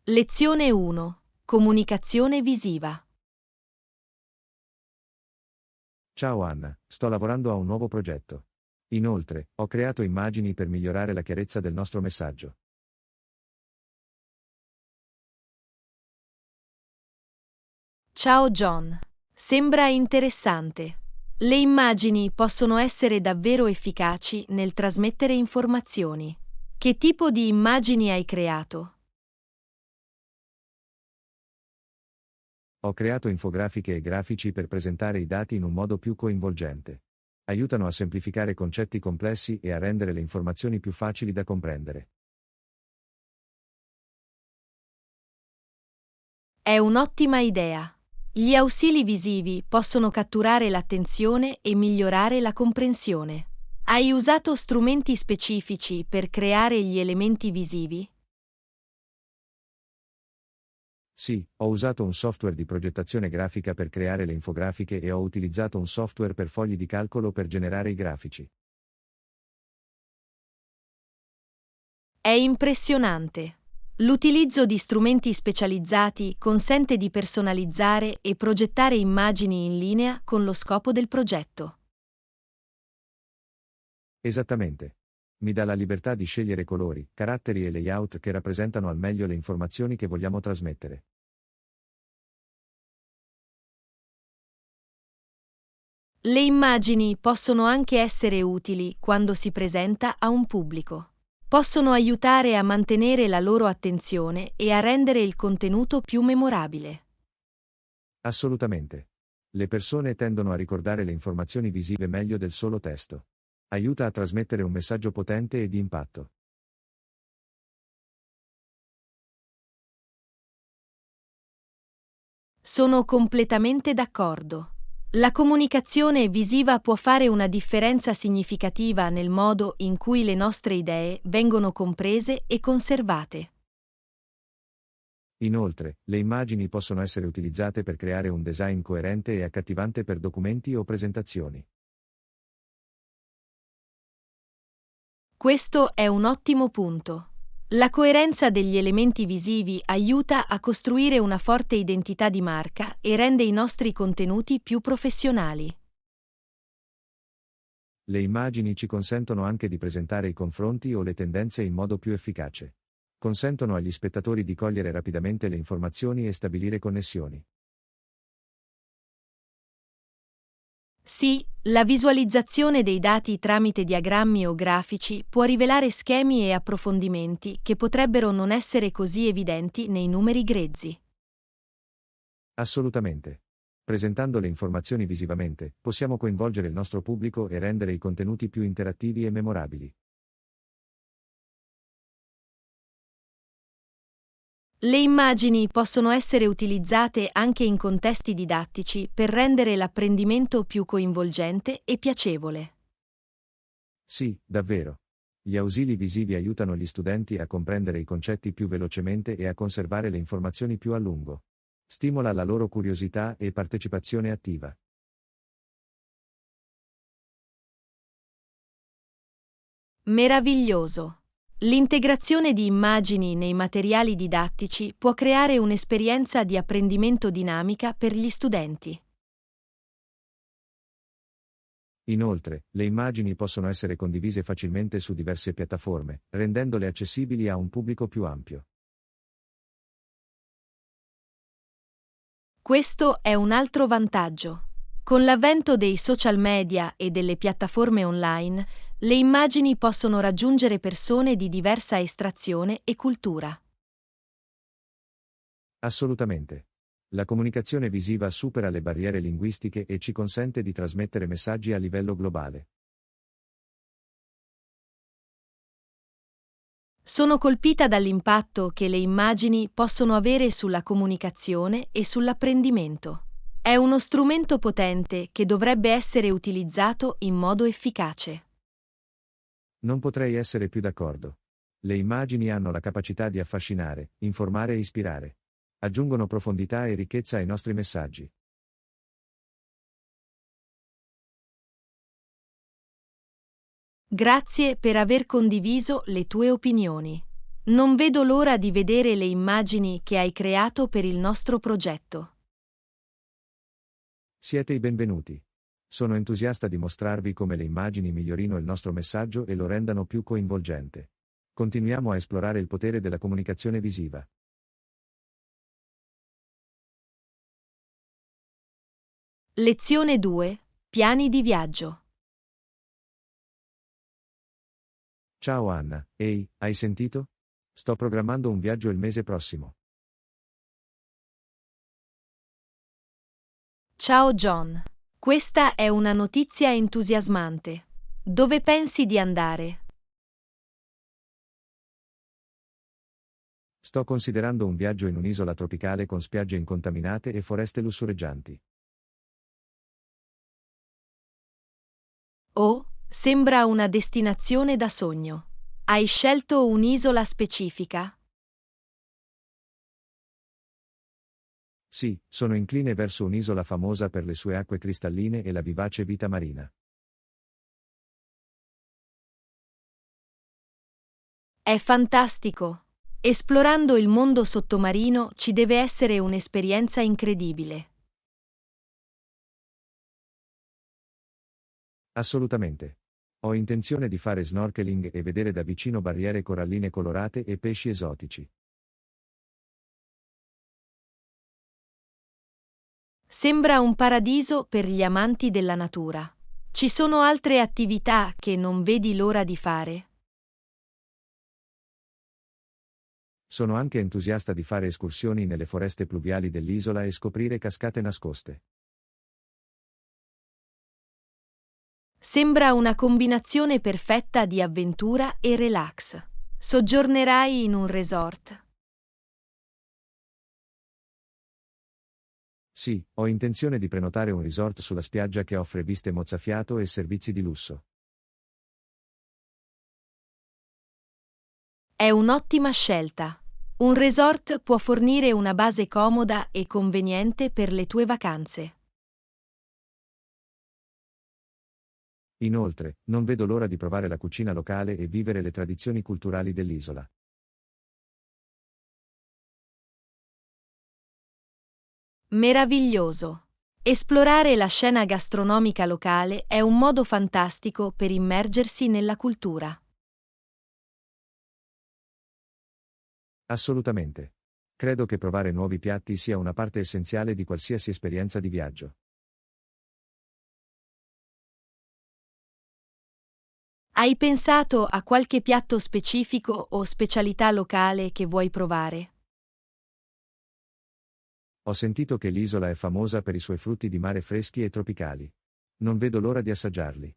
Lezione 1. Comunicazione visiva. Ciao Anna, sto lavorando a un nuovo progetto. Inoltre, ho creato immagini per migliorare la chiarezza del nostro messaggio. Ciao John. Sembra interessante. Le immagini possono essere davvero efficaci nel trasmettere informazioni. Che tipo di immagini hai creato? Ho creato infografiche e grafici per presentare i dati in un modo più coinvolgente. Aiutano a semplificare concetti complessi e a rendere le informazioni più facili da comprendere. È un'ottima idea. Gli ausili visivi possono catturare l'attenzione e migliorare la comprensione. Hai usato strumenti specifici per creare gli elementi visivi? Sì, ho usato un software di progettazione grafica per creare le infografiche e ho utilizzato un software per fogli di calcolo per generare i grafici. È impressionante. L'utilizzo di strumenti specializzati consente di personalizzare e progettare immagini in linea con lo scopo del progetto. Esattamente. Mi dà la libertà di scegliere colori, caratteri e layout che rappresentano al meglio le informazioni che vogliamo trasmettere. Le immagini possono anche essere utili quando si presenta a un pubblico. Possono aiutare a mantenere la loro attenzione e a rendere il contenuto più memorabile. Assolutamente. Le persone tendono a ricordare le informazioni visive meglio del solo testo. Aiuta a trasmettere un messaggio potente e di impatto. Sono completamente d'accordo. La comunicazione visiva può fare una differenza significativa nel modo in cui le nostre idee vengono comprese e conservate. Inoltre, le immagini possono essere utilizzate per creare un design coerente e accattivante per documenti o presentazioni. Questo è un ottimo punto. La coerenza degli elementi visivi aiuta a costruire una forte identità di marca e rende i nostri contenuti più professionali. Le immagini ci consentono anche di presentare i confronti o le tendenze in modo più efficace. Consentono agli spettatori di cogliere rapidamente le informazioni e stabilire connessioni. Sì, la visualizzazione dei dati tramite diagrammi o grafici può rivelare schemi e approfondimenti che potrebbero non essere così evidenti nei numeri grezzi. Assolutamente. Presentando le informazioni visivamente, possiamo coinvolgere il nostro pubblico e rendere i contenuti più interattivi e memorabili. Le immagini possono essere utilizzate anche in contesti didattici per rendere l'apprendimento più coinvolgente e piacevole. Sì, davvero. Gli ausili visivi aiutano gli studenti a comprendere i concetti più velocemente e a conservare le informazioni più a lungo. Stimola la loro curiosità e partecipazione attiva. Meraviglioso! L'integrazione di immagini nei materiali didattici può creare un'esperienza di apprendimento dinamica per gli studenti. Inoltre, le immagini possono essere condivise facilmente su diverse piattaforme, rendendole accessibili a un pubblico più ampio. Questo è un altro vantaggio. Con l'avvento dei social media e delle piattaforme online, le immagini possono raggiungere persone di diversa estrazione e cultura. Assolutamente. La comunicazione visiva supera le barriere linguistiche e ci consente di trasmettere messaggi a livello globale. Sono colpita dall'impatto che le immagini possono avere sulla comunicazione e sull'apprendimento. È uno strumento potente che dovrebbe essere utilizzato in modo efficace. Non potrei essere più d'accordo. Le immagini hanno la capacità di affascinare, informare e ispirare. Aggiungono profondità e ricchezza ai nostri messaggi. Grazie per aver condiviso le tue opinioni. Non vedo l'ora di vedere le immagini che hai creato per il nostro progetto. Siete i benvenuti. Sono entusiasta di mostrarvi come le immagini migliorino il nostro messaggio e lo rendano più coinvolgente. Continuiamo a esplorare il potere della comunicazione visiva. Lezione 2. Piani di viaggio. Ciao Anna, ehi, hai sentito? Sto programmando un viaggio il mese prossimo. Ciao John. Questa è una notizia entusiasmante. Dove pensi di andare? Sto considerando un viaggio in un'isola tropicale con spiagge incontaminate e foreste lussureggianti. Oh, sembra una destinazione da sogno. Hai scelto un'isola specifica? Sì, sono incline verso un'isola famosa per le sue acque cristalline e la vivace vita marina. È fantastico. Esplorando il mondo sottomarino ci deve essere un'esperienza incredibile. Assolutamente. Ho intenzione di fare snorkeling e vedere da vicino barriere coralline colorate e pesci esotici. Sembra un paradiso per gli amanti della natura. Ci sono altre attività che non vedi l'ora di fare? Sono anche entusiasta di fare escursioni nelle foreste pluviali dell'isola e scoprire cascate nascoste. Sembra una combinazione perfetta di avventura e relax. Soggiornerai in un resort. Sì, ho intenzione di prenotare un resort sulla spiaggia che offre viste mozzafiato e servizi di lusso. È un'ottima scelta. Un resort può fornire una base comoda e conveniente per le tue vacanze. Inoltre, non vedo l'ora di provare la cucina locale e vivere le tradizioni culturali dell'isola. Meraviglioso. Esplorare la scena gastronomica locale è un modo fantastico per immergersi nella cultura. Assolutamente. Credo che provare nuovi piatti sia una parte essenziale di qualsiasi esperienza di viaggio. Hai pensato a qualche piatto specifico o specialità locale che vuoi provare? Ho sentito che l'isola è famosa per i suoi frutti di mare freschi e tropicali. Non vedo l'ora di assaggiarli.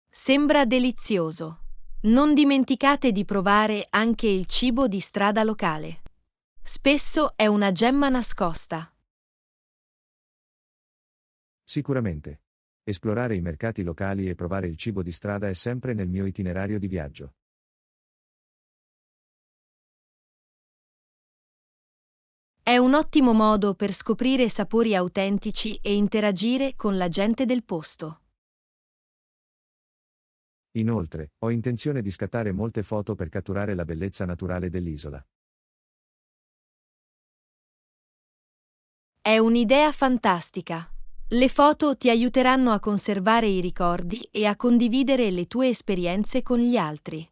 Sembra delizioso. Non dimenticate di provare anche il cibo di strada locale. Spesso è una gemma nascosta. Sicuramente. Esplorare i mercati locali e provare il cibo di strada è sempre nel mio itinerario di viaggio. È un ottimo modo per scoprire sapori autentici e interagire con la gente del posto. Inoltre, ho intenzione di scattare molte foto per catturare la bellezza naturale dell'isola. È un'idea fantastica. Le foto ti aiuteranno a conservare i ricordi e a condividere le tue esperienze con gli altri.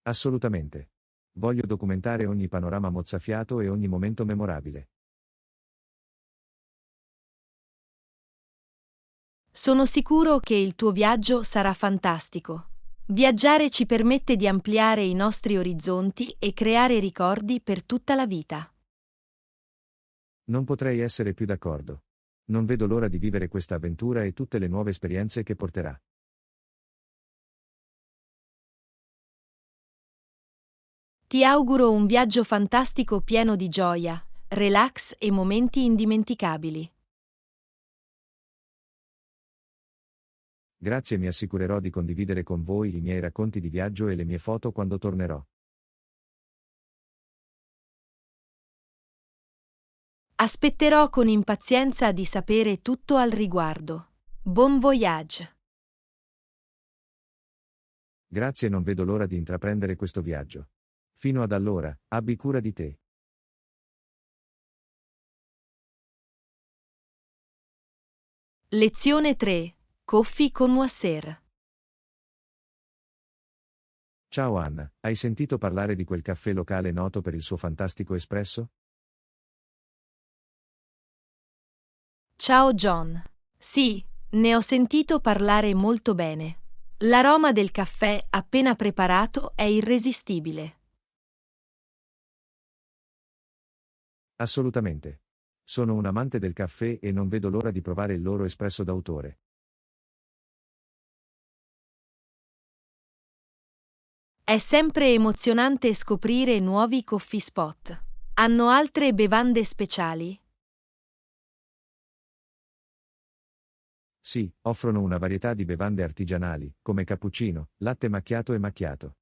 Assolutamente. Voglio documentare ogni panorama mozzafiato e ogni momento memorabile. Sono sicuro che il tuo viaggio sarà fantastico. Viaggiare ci permette di ampliare i nostri orizzonti e creare ricordi per tutta la vita. Non potrei essere più d'accordo. Non vedo l'ora di vivere questa avventura e tutte le nuove esperienze che porterà. Ti auguro un viaggio fantastico pieno di gioia, relax e momenti indimenticabili. Grazie, mi assicurerò di condividere con voi i miei racconti di viaggio e le mie foto quando tornerò. Aspetterò con impazienza di sapere tutto al riguardo. Bon voyage. Grazie, non vedo l'ora di intraprendere questo viaggio. Fino ad allora, abbi cura di te. Lezione 3. Coffee con Noisir. Ciao Anna, hai sentito parlare di quel caffè locale noto per il suo fantastico espresso? Ciao John. Sì, ne ho sentito parlare molto bene. L'aroma del caffè appena preparato è irresistibile. Assolutamente. Sono un amante del caffè e non vedo l'ora di provare il loro espresso d'autore. È sempre emozionante scoprire nuovi coffee spot. Hanno altre bevande speciali? Sì, offrono una varietà di bevande artigianali, come cappuccino, latte macchiato e macchiato.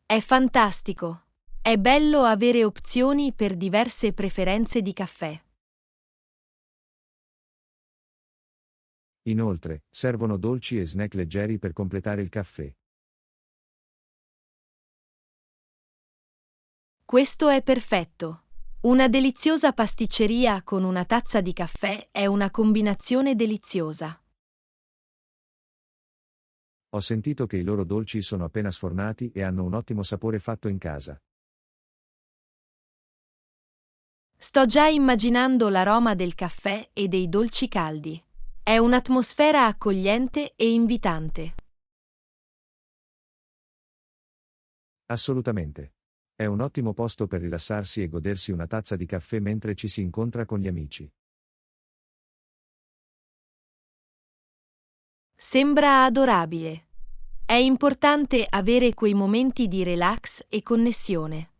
È fantastico. È bello avere opzioni per diverse preferenze di caffè. Inoltre, servono dolci e snack leggeri per completare il caffè. Questo è perfetto. Una deliziosa pasticceria con una tazza di caffè è una combinazione deliziosa. Ho sentito che i loro dolci sono appena sfornati e hanno un ottimo sapore fatto in casa. Sto già immaginando l'aroma del caffè e dei dolci caldi. È un'atmosfera accogliente e invitante. Assolutamente. È un ottimo posto per rilassarsi e godersi una tazza di caffè mentre ci si incontra con gli amici. Sembra adorabile. È importante avere quei momenti di relax e connessione.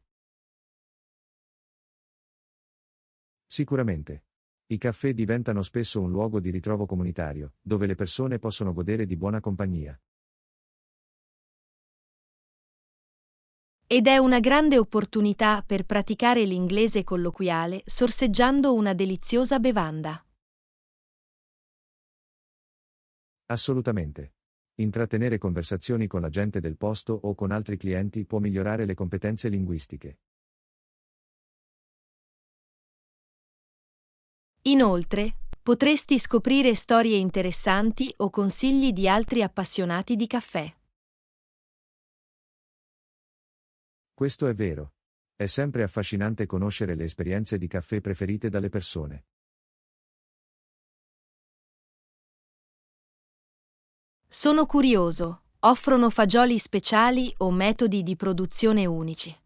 Sicuramente. I caffè diventano spesso un luogo di ritrovo comunitario, dove le persone possono godere di buona compagnia. Ed è una grande opportunità per praticare l'inglese colloquiale sorseggiando una deliziosa bevanda. Assolutamente. Intrattenere conversazioni con la gente del posto o con altri clienti può migliorare le competenze linguistiche. Inoltre, potresti scoprire storie interessanti o consigli di altri appassionati di caffè. Questo è vero. È sempre affascinante conoscere le esperienze di caffè preferite dalle persone. Sono curioso, offrono fagioli speciali o metodi di produzione unici.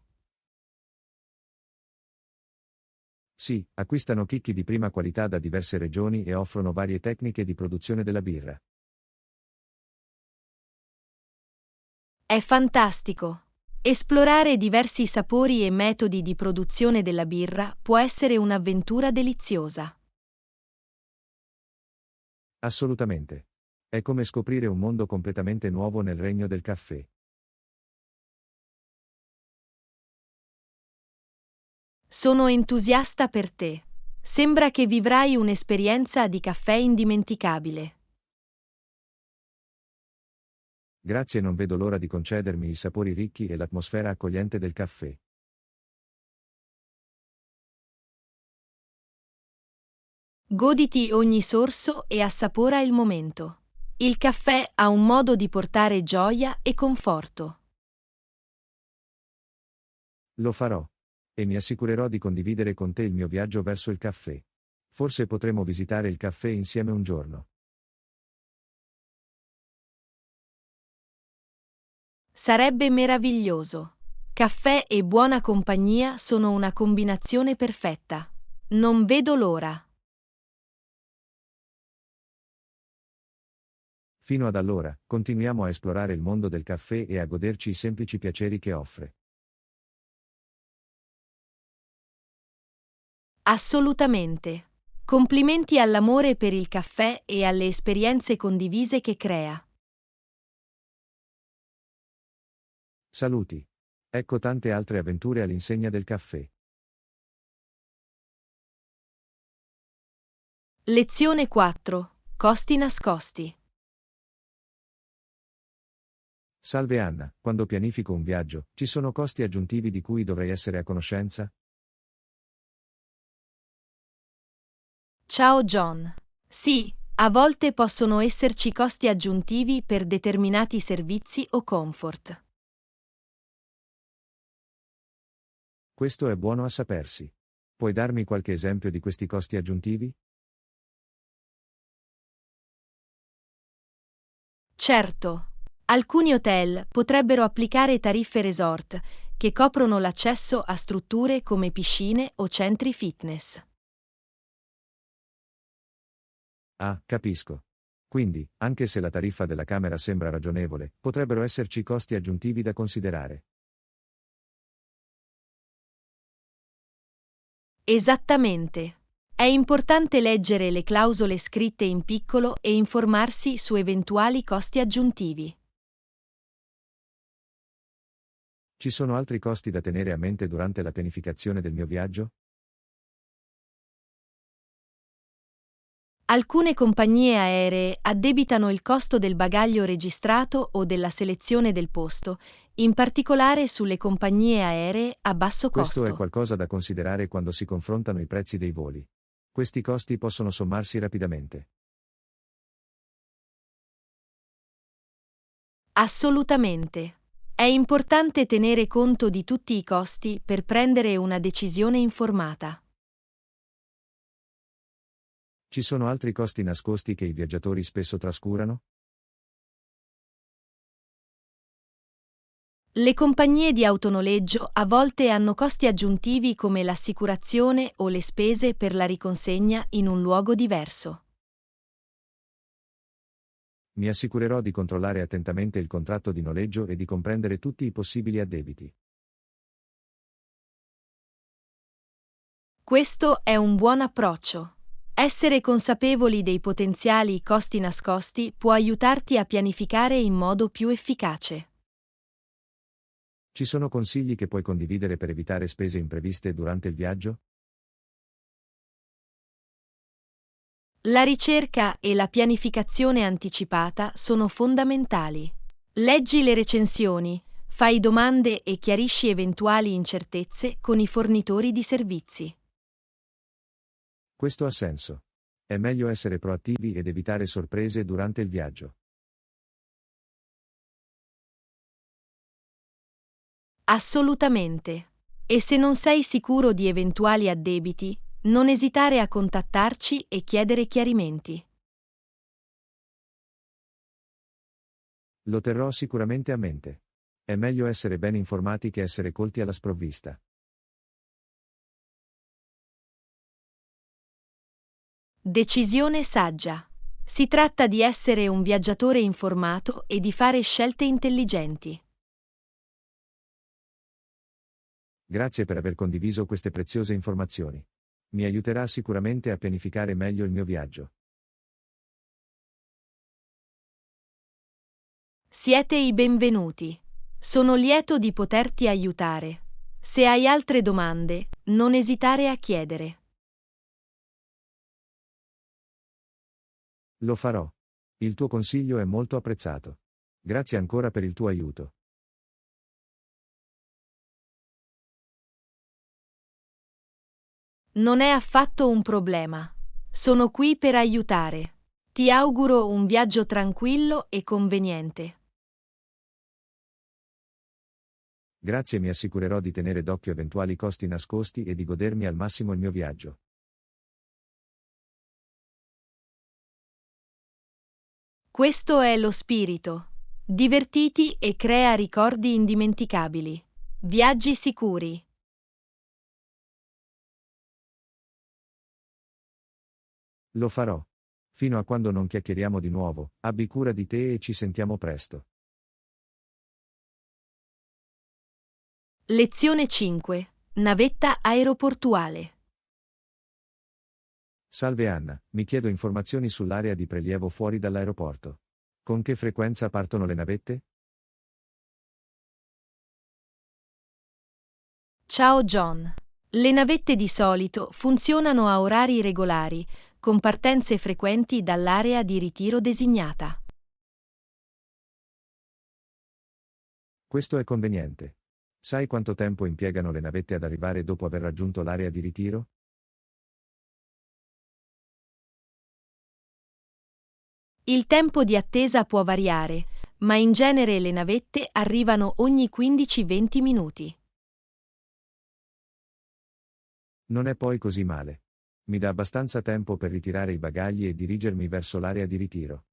Sì, acquistano chicchi di prima qualità da diverse regioni e offrono varie tecniche di produzione della birra. È fantastico. Esplorare diversi sapori e metodi di produzione della birra può essere un'avventura deliziosa. Assolutamente. È come scoprire un mondo completamente nuovo nel regno del caffè. Sono entusiasta per te. Sembra che vivrai un'esperienza di caffè indimenticabile. Grazie, non vedo l'ora di concedermi i sapori ricchi e l'atmosfera accogliente del caffè. Goditi ogni sorso e assapora il momento. Il caffè ha un modo di portare gioia e conforto. Lo farò. E mi assicurerò di condividere con te il mio viaggio verso il caffè. Forse potremo visitare il caffè insieme un giorno. Sarebbe meraviglioso. Caffè e buona compagnia sono una combinazione perfetta. Non vedo l'ora. Fino ad allora, continuiamo a esplorare il mondo del caffè e a goderci i semplici piaceri che offre. Assolutamente. Complimenti all'amore per il caffè e alle esperienze condivise che crea. Saluti. Ecco tante altre avventure all'insegna del caffè. Lezione 4. Costi nascosti. Salve Anna, quando pianifico un viaggio, ci sono costi aggiuntivi di cui dovrei essere a conoscenza? Ciao John. Sì, a volte possono esserci costi aggiuntivi per determinati servizi o comfort. Questo è buono a sapersi. Puoi darmi qualche esempio di questi costi aggiuntivi? Certo. Alcuni hotel potrebbero applicare tariffe resort che coprono l'accesso a strutture come piscine o centri fitness. Ah, capisco. Quindi, anche se la tariffa della camera sembra ragionevole, potrebbero esserci costi aggiuntivi da considerare. Esattamente. È importante leggere le clausole scritte in piccolo e informarsi su eventuali costi aggiuntivi. Ci sono altri costi da tenere a mente durante la pianificazione del mio viaggio? Alcune compagnie aeree addebitano il costo del bagaglio registrato o della selezione del posto, in particolare sulle compagnie aeree a basso Questo è costo. qualcosa da considerare quando si confrontano i prezzi dei voli. Questi costi possono sommarsi rapidamente. Assolutamente. È importante tenere conto di tutti i costi per prendere una decisione informata. Ci sono altri costi nascosti che i viaggiatori spesso trascurano? Le compagnie di autonoleggio a volte hanno costi aggiuntivi come l'assicurazione o le spese per la riconsegna in un luogo diverso. Mi assicurerò di controllare attentamente il contratto di noleggio e di comprendere tutti i possibili addebiti. Questo è un buon approccio. Essere consapevoli dei potenziali costi nascosti può aiutarti a pianificare in modo più efficace. Ci sono consigli che puoi condividere per evitare spese impreviste durante il viaggio? La ricerca e la pianificazione anticipata sono fondamentali. Leggi le recensioni, fai domande e chiarisci eventuali incertezze con i fornitori di servizi. Questo ha senso. È meglio essere proattivi ed evitare sorprese durante il viaggio. Assolutamente. E se non sei sicuro di eventuali addebiti, non esitare a contattarci e chiedere chiarimenti. Lo terrò sicuramente a mente. È meglio essere ben informati che essere colti alla sprovvista. Decisione saggia. Si tratta di essere un viaggiatore informato e di fare scelte intelligenti. Grazie per aver condiviso queste preziose informazioni. Mi aiuterà sicuramente a pianificare meglio il mio viaggio. Siete i benvenuti. Sono lieto di poterti aiutare. Se hai altre domande, non esitare a chiedere. Lo farò. Il tuo consiglio è molto apprezzato. Grazie ancora per il tuo aiuto. Non è affatto un problema. Sono qui per aiutare. Ti auguro un viaggio tranquillo e conveniente. Grazie, mi assicurerò di tenere d'occhio eventuali costi nascosti e di godermi al massimo il mio viaggio. Questo è lo spirito. Divertiti e crea ricordi indimenticabili. Viaggi sicuri. Lo farò. Fino a quando non chiacchieriamo di nuovo, abbi cura di te e ci sentiamo presto. Lezione 5. Navetta aeroportuale. Salve Anna, mi chiedo informazioni sull'area di prelievo fuori dall'aeroporto. Con che frequenza partono le navette? Ciao John. Le navette di solito funzionano a orari regolari, con partenze frequenti dall'area di ritiro designata. Questo è conveniente. Sai quanto tempo impiegano le navette ad arrivare dopo aver raggiunto l'area di ritiro? Il tempo di attesa può variare, ma in genere le navette arrivano ogni 15-20 minuti. Non è poi così male. Mi dà abbastanza tempo per ritirare i bagagli e dirigermi verso l'area di ritiro.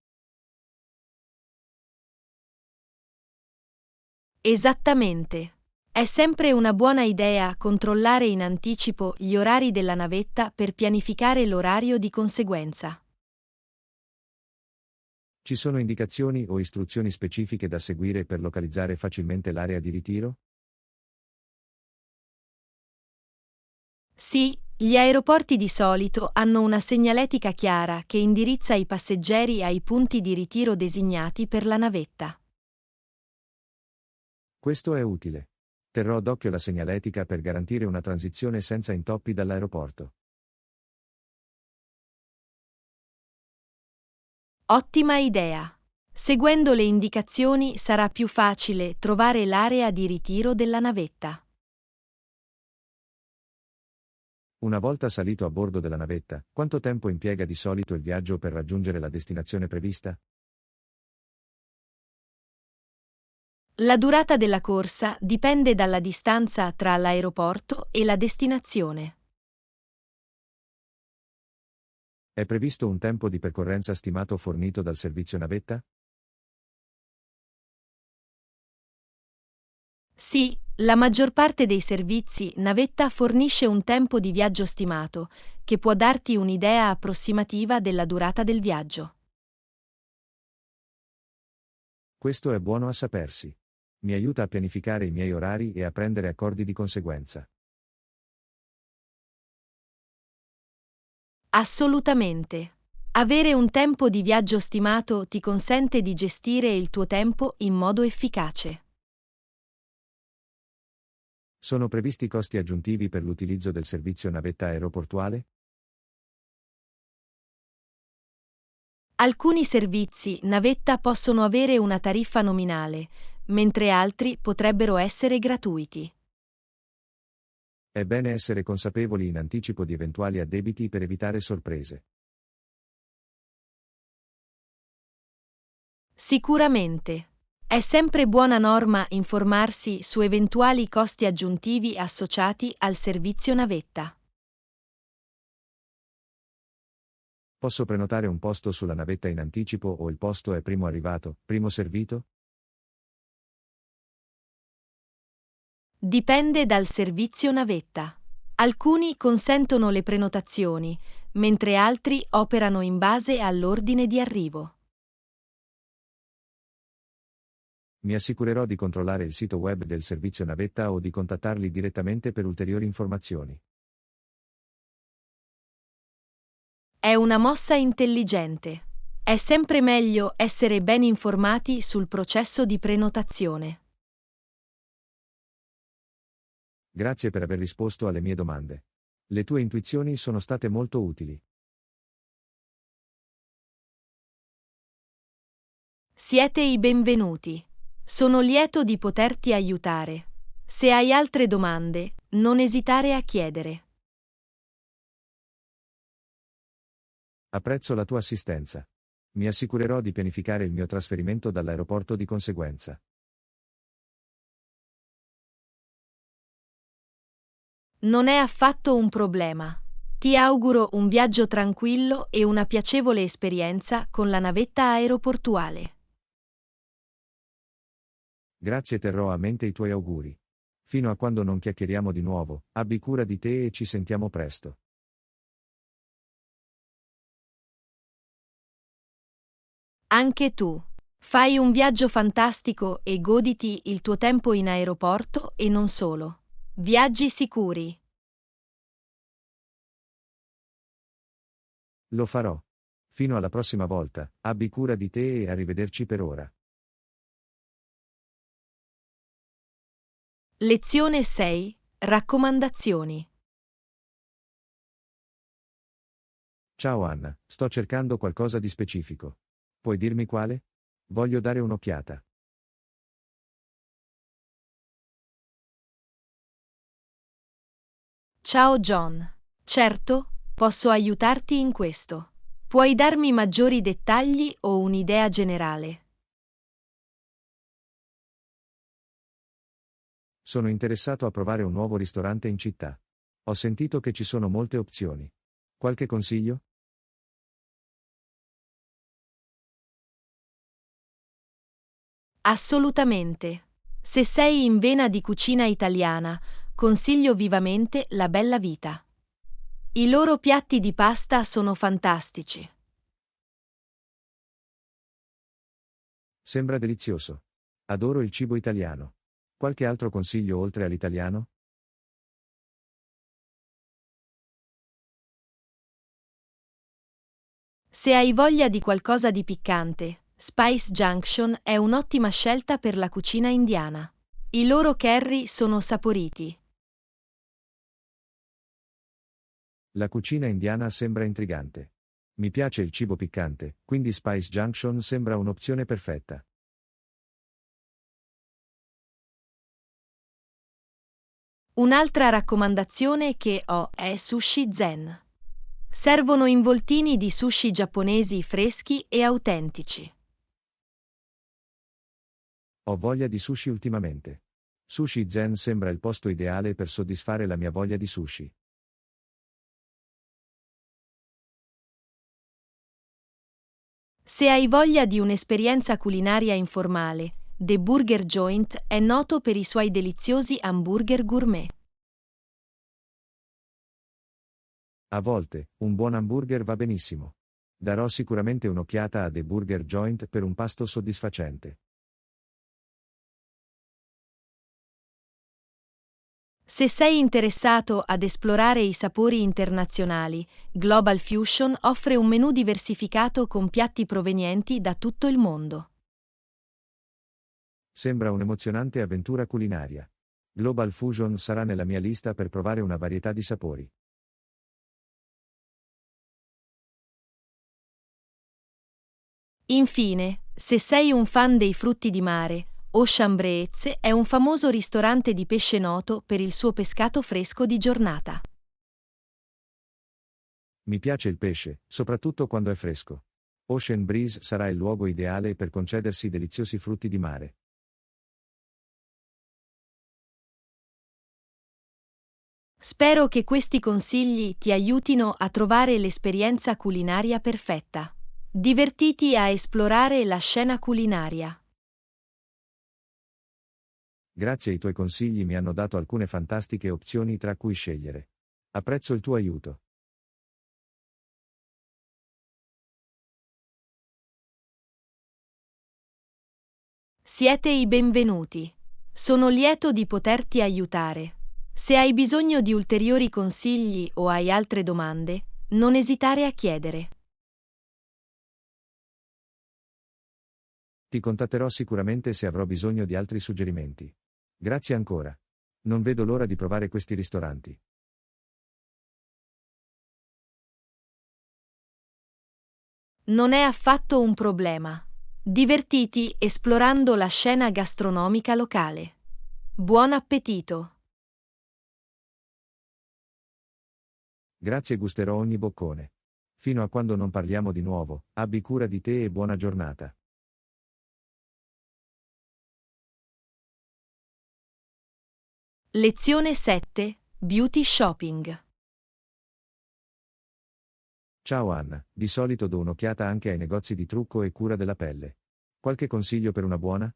Esattamente. È sempre una buona idea controllare in anticipo gli orari della navetta per pianificare l'orario di conseguenza. Ci sono indicazioni o istruzioni specifiche da seguire per localizzare facilmente l'area di ritiro? Sì, gli aeroporti di solito hanno una segnaletica chiara che indirizza i passeggeri ai punti di ritiro designati per la navetta. Questo è utile. Terrò d'occhio la segnaletica per garantire una transizione senza intoppi dall'aeroporto. Ottima idea. Seguendo le indicazioni sarà più facile trovare l'area di ritiro della navetta. Una volta salito a bordo della navetta, quanto tempo impiega di solito il viaggio per raggiungere la destinazione prevista? La durata della corsa dipende dalla distanza tra l'aeroporto e la destinazione. È previsto un tempo di percorrenza stimato fornito dal servizio navetta? Sì, la maggior parte dei servizi navetta fornisce un tempo di viaggio stimato, che può darti un'idea approssimativa della durata del viaggio. Questo è buono a sapersi. Mi aiuta a pianificare i miei orari e a prendere accordi di conseguenza. Assolutamente. Avere un tempo di viaggio stimato ti consente di gestire il tuo tempo in modo efficace. Sono previsti costi aggiuntivi per l'utilizzo del servizio navetta aeroportuale? Alcuni servizi navetta possono avere una tariffa nominale, mentre altri potrebbero essere gratuiti. È bene essere consapevoli in anticipo di eventuali addebiti per evitare sorprese. Sicuramente. È sempre buona norma informarsi su eventuali costi aggiuntivi associati al servizio navetta. Posso prenotare un posto sulla navetta in anticipo o il posto è primo arrivato, primo servito? Dipende dal servizio navetta. Alcuni consentono le prenotazioni, mentre altri operano in base all'ordine di arrivo. Mi assicurerò di controllare il sito web del servizio navetta o di contattarli direttamente per ulteriori informazioni. È una mossa intelligente. È sempre meglio essere ben informati sul processo di prenotazione. Grazie per aver risposto alle mie domande. Le tue intuizioni sono state molto utili. Siete i benvenuti. Sono lieto di poterti aiutare. Se hai altre domande, non esitare a chiedere. Apprezzo la tua assistenza. Mi assicurerò di pianificare il mio trasferimento dall'aeroporto di conseguenza. Non è affatto un problema. Ti auguro un viaggio tranquillo e una piacevole esperienza con la navetta aeroportuale. Grazie, terrò a mente i tuoi auguri. Fino a quando non chiacchieriamo di nuovo, abbi cura di te e ci sentiamo presto. Anche tu. Fai un viaggio fantastico e goditi il tuo tempo in aeroporto e non solo. Viaggi sicuri. Lo farò. Fino alla prossima volta, abbi cura di te e arrivederci per ora. Lezione 6. Raccomandazioni. Ciao Anna, sto cercando qualcosa di specifico. Puoi dirmi quale? Voglio dare un'occhiata. Ciao John. Certo, posso aiutarti in questo. Puoi darmi maggiori dettagli o un'idea generale? Sono interessato a provare un nuovo ristorante in città. Ho sentito che ci sono molte opzioni. Qualche consiglio? Assolutamente. Se sei in vena di cucina italiana, consiglio vivamente La Bella Vita. I loro piatti di pasta sono fantastici. Sembra delizioso. Adoro il cibo italiano. Qualche altro consiglio oltre all'italiano? Se hai voglia di qualcosa di piccante, Spice Junction è un'ottima scelta per la cucina indiana. I loro curry sono saporiti. La cucina indiana sembra intrigante. Mi piace il cibo piccante, quindi Spice Junction sembra un'opzione perfetta. Un'altra raccomandazione che ho è Sushi Zen. Servono involtini di sushi giapponesi freschi e autentici. Ho voglia di sushi ultimamente. Sushi Zen sembra il posto ideale per soddisfare la mia voglia di sushi. Se hai voglia di un'esperienza culinaria informale, The Burger Joint è noto per i suoi deliziosi hamburger gourmet. A volte, un buon hamburger va benissimo. Darò sicuramente un'occhiata a The Burger Joint per un pasto soddisfacente. Se sei interessato ad esplorare i sapori internazionali, Global Fusion offre un menù diversificato con piatti provenienti da tutto il mondo. Sembra un'emozionante avventura culinaria. Global Fusion sarà nella mia lista per provare una varietà di sapori. Infine, se sei un fan dei frutti di mare, Ocean Breeze è un famoso ristorante di pesce noto per il suo pescato fresco di giornata. Mi piace il pesce, soprattutto quando è fresco. Ocean Breeze sarà il luogo ideale per concedersi deliziosi frutti di mare. Spero che questi consigli ti aiutino a trovare l'esperienza culinaria perfetta. Divertiti a esplorare la scena culinaria. Grazie ai tuoi consigli mi hanno dato alcune fantastiche opzioni tra cui scegliere. Apprezzo il tuo aiuto. Siete i benvenuti. Sono lieto di poterti aiutare. Se hai bisogno di ulteriori consigli o hai altre domande, non esitare a chiedere. Ti contatterò sicuramente se avrò bisogno di altri suggerimenti. Grazie ancora. Non vedo l'ora di provare questi ristoranti. Non è affatto un problema. Divertiti esplorando la scena gastronomica locale. Buon appetito! Grazie, gusterò ogni boccone. Fino a quando non parliamo di nuovo, abbi cura di te e buona giornata. Lezione 7. Beauty Shopping. Ciao Anna, di solito do un'occhiata anche ai negozi di trucco e cura della pelle. Qualche consiglio per una buona?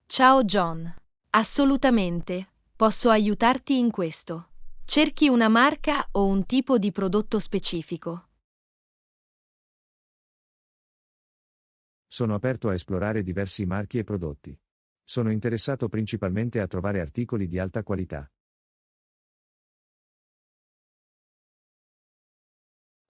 Ciao John. Assolutamente, posso aiutarti in questo. Cerchi una marca o un tipo di prodotto specifico. Sono aperto a esplorare diversi marchi e prodotti. Sono interessato principalmente a trovare articoli di alta qualità.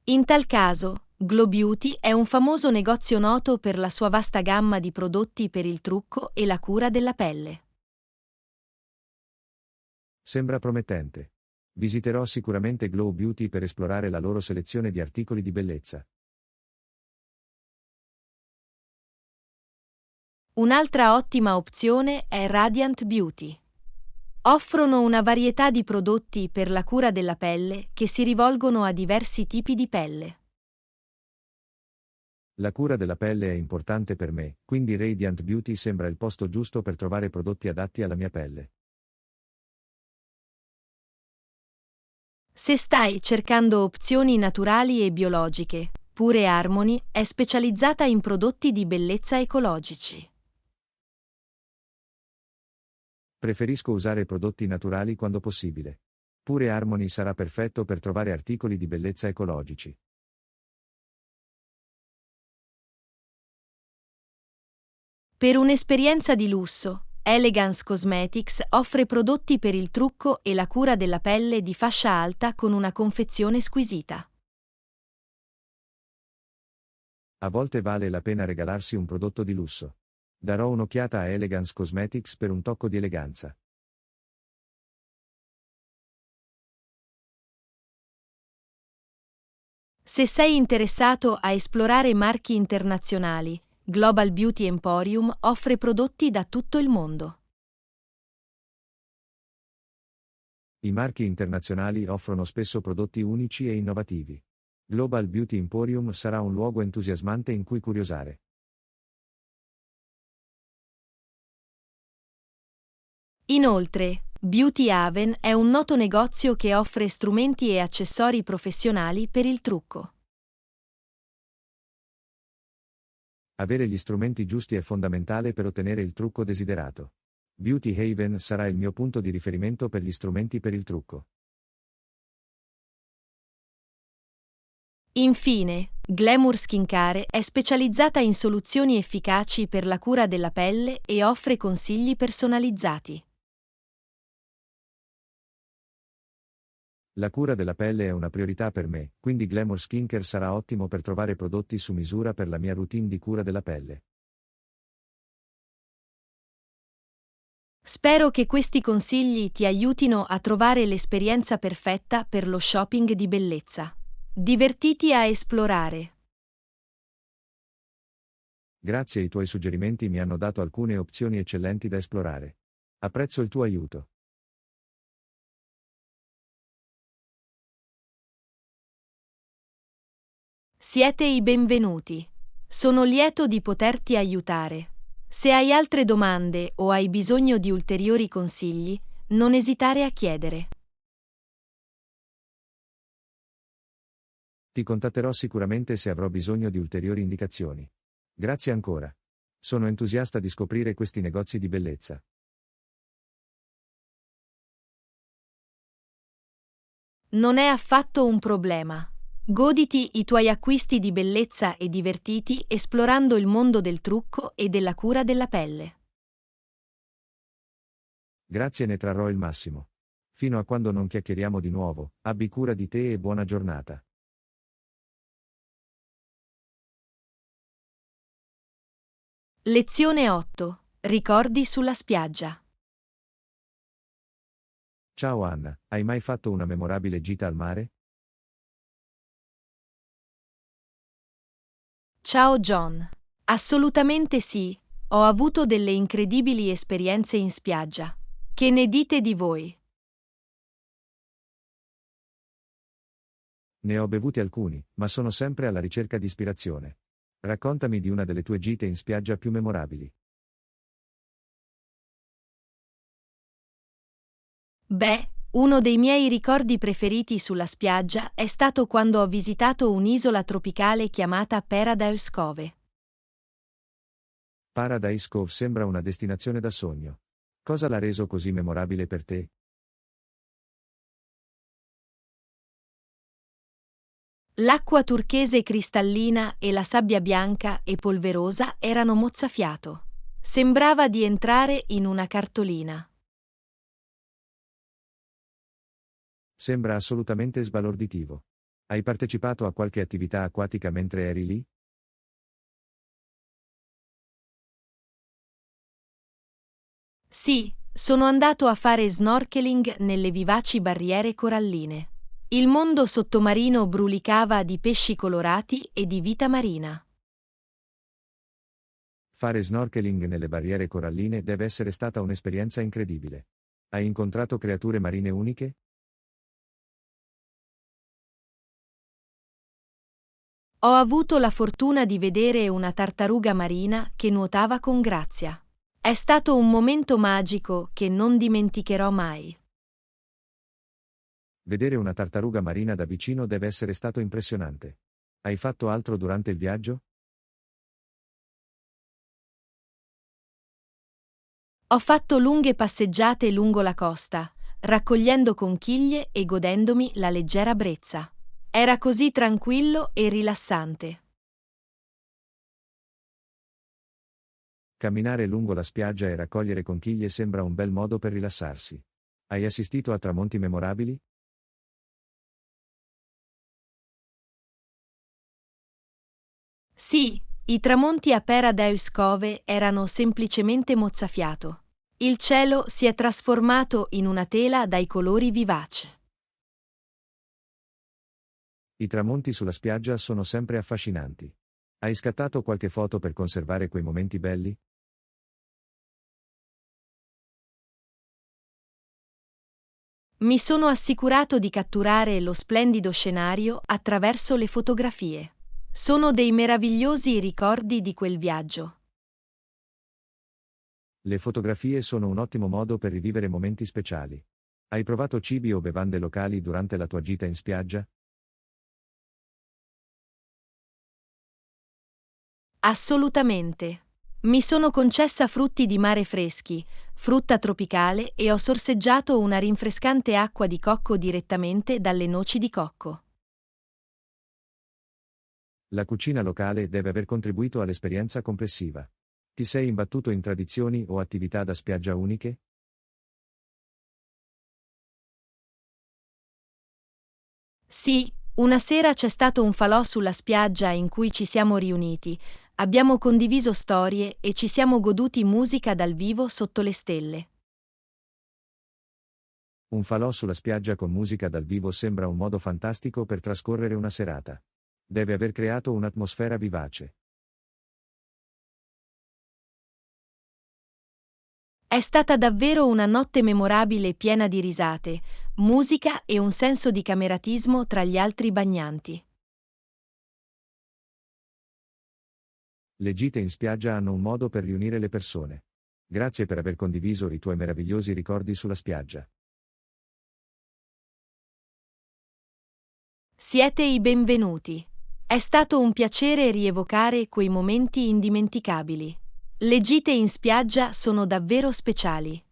In tal caso, Glow Beauty è un famoso negozio noto per la sua vasta gamma di prodotti per il trucco e la cura della pelle. Sembra promettente. Visiterò sicuramente Glow Beauty per esplorare la loro selezione di articoli di bellezza. Un'altra ottima opzione è Radiant Beauty. Offrono una varietà di prodotti per la cura della pelle che si rivolgono a diversi tipi di pelle. La cura della pelle è importante per me, quindi Radiant Beauty sembra il posto giusto per trovare prodotti adatti alla mia pelle. Se stai cercando opzioni naturali e biologiche, Pure Harmony è specializzata in prodotti di bellezza ecologici. Preferisco usare prodotti naturali quando possibile. Pure Harmony sarà perfetto per trovare articoli di bellezza ecologici. Per un'esperienza di lusso, Elegance Cosmetics offre prodotti per il trucco e la cura della pelle di fascia alta con una confezione squisita. A volte vale la pena regalarsi un prodotto di lusso. Darò un'occhiata a Elegance Cosmetics per un tocco di eleganza. Se sei interessato a esplorare marchi internazionali, Global Beauty Emporium offre prodotti da tutto il mondo. I marchi internazionali offrono spesso prodotti unici e innovativi. Global Beauty Emporium sarà un luogo entusiasmante in cui curiosare. Inoltre, Beauty Haven è un noto negozio che offre strumenti e accessori professionali per il trucco. Avere gli strumenti giusti è fondamentale per ottenere il trucco desiderato. Beauty Haven sarà il mio punto di riferimento per gli strumenti per il trucco. Infine, Glamour Skincare è specializzata in soluzioni efficaci per la cura della pelle e offre consigli personalizzati. La cura della pelle è una priorità per me, quindi Glamour Skincare sarà ottimo per trovare prodotti su misura per la mia routine di cura della pelle. Spero che questi consigli ti aiutino a trovare l'esperienza perfetta per lo shopping di bellezza. Divertiti a esplorare. Grazie ai tuoi suggerimenti mi hanno dato alcune opzioni eccellenti da esplorare. Apprezzo il tuo aiuto. Siete i benvenuti. Sono lieto di poterti aiutare. Se hai altre domande o hai bisogno di ulteriori consigli, non esitare a chiedere. Ti contatterò sicuramente se avrò bisogno di ulteriori indicazioni. Grazie ancora. Sono entusiasta di scoprire questi negozi di bellezza. Non è affatto un problema. Goditi i tuoi acquisti di bellezza e divertiti esplorando il mondo del trucco e della cura della pelle. Grazie, ne trarrò il massimo. Fino a quando non chiacchieriamo di nuovo, abbi cura di te e buona giornata. Lezione 8. Ricordi sulla spiaggia. Ciao Anna, hai mai fatto una memorabile gita al mare? Ciao John. Assolutamente sì, ho avuto delle incredibili esperienze in spiaggia. Che ne dite di voi? Ne ho bevuti alcuni, ma sono sempre alla ricerca di ispirazione. Raccontami di una delle tue gite in spiaggia più memorabili. Beh, uno dei miei ricordi preferiti sulla spiaggia è stato quando ho visitato un'isola tropicale chiamata Paradise Cove. Paradise Cove sembra una destinazione da sogno. Cosa l'ha reso così memorabile per te? L'acqua turchese cristallina e la sabbia bianca e polverosa erano mozzafiato. Sembrava di entrare in una cartolina. Sembra assolutamente sbalorditivo. Hai partecipato a qualche attività acquatica mentre eri lì? Sì, Sono andato a fare snorkeling nelle vivaci barriere coralline. Il mondo sottomarino brulicava di pesci colorati e di vita marina. Fare snorkeling nelle barriere coralline deve essere stata un'esperienza incredibile. Hai incontrato creature marine uniche? Ho avuto la fortuna di vedere una tartaruga marina che nuotava con grazia. È stato un momento magico che non dimenticherò mai. Vedere una tartaruga marina da vicino deve essere stato impressionante. Hai fatto altro durante il viaggio? Ho fatto lunghe passeggiate lungo la costa, raccogliendo conchiglie e godendomi la leggera brezza. Era così tranquillo e rilassante. Camminare lungo la spiaggia e raccogliere conchiglie sembra un bel modo per rilassarsi. Hai assistito a tramonti memorabili? Sì, i tramonti a Paradise Cove erano semplicemente mozzafiato. Il cielo si è trasformato in una tela dai colori vivaci. I tramonti sulla spiaggia sono sempre affascinanti. Hai scattato qualche foto per conservare quei momenti belli? Mi sono assicurato di catturare lo splendido scenario attraverso le fotografie. Sono dei meravigliosi ricordi di quel viaggio. Le fotografie sono un ottimo modo per rivivere momenti speciali. Hai provato cibi o bevande locali durante la tua gita in spiaggia? Assolutamente. Mi sono concessa frutti di mare freschi, frutta tropicale e ho sorseggiato una rinfrescante acqua di cocco direttamente dalle noci di cocco. La cucina locale deve aver contribuito all'esperienza complessiva. Ti sei imbattuto in tradizioni o attività da spiaggia uniche? Sì, una sera c'è stato un falò sulla spiaggia in cui ci siamo riuniti, abbiamo condiviso storie e ci siamo goduti musica dal vivo sotto le stelle. Un falò sulla spiaggia con musica dal vivo sembra un modo fantastico per trascorrere una serata. Deve aver creato un'atmosfera vivace. È stata davvero una notte memorabile piena di risate, musica e un senso di cameratismo tra gli altri bagnanti. Le gite in spiaggia hanno un modo per riunire le persone. Grazie per aver condiviso i tuoi meravigliosi ricordi sulla spiaggia. Siete i benvenuti. È stato un piacere rievocare quei momenti indimenticabili. Le gite in spiaggia sono davvero speciali.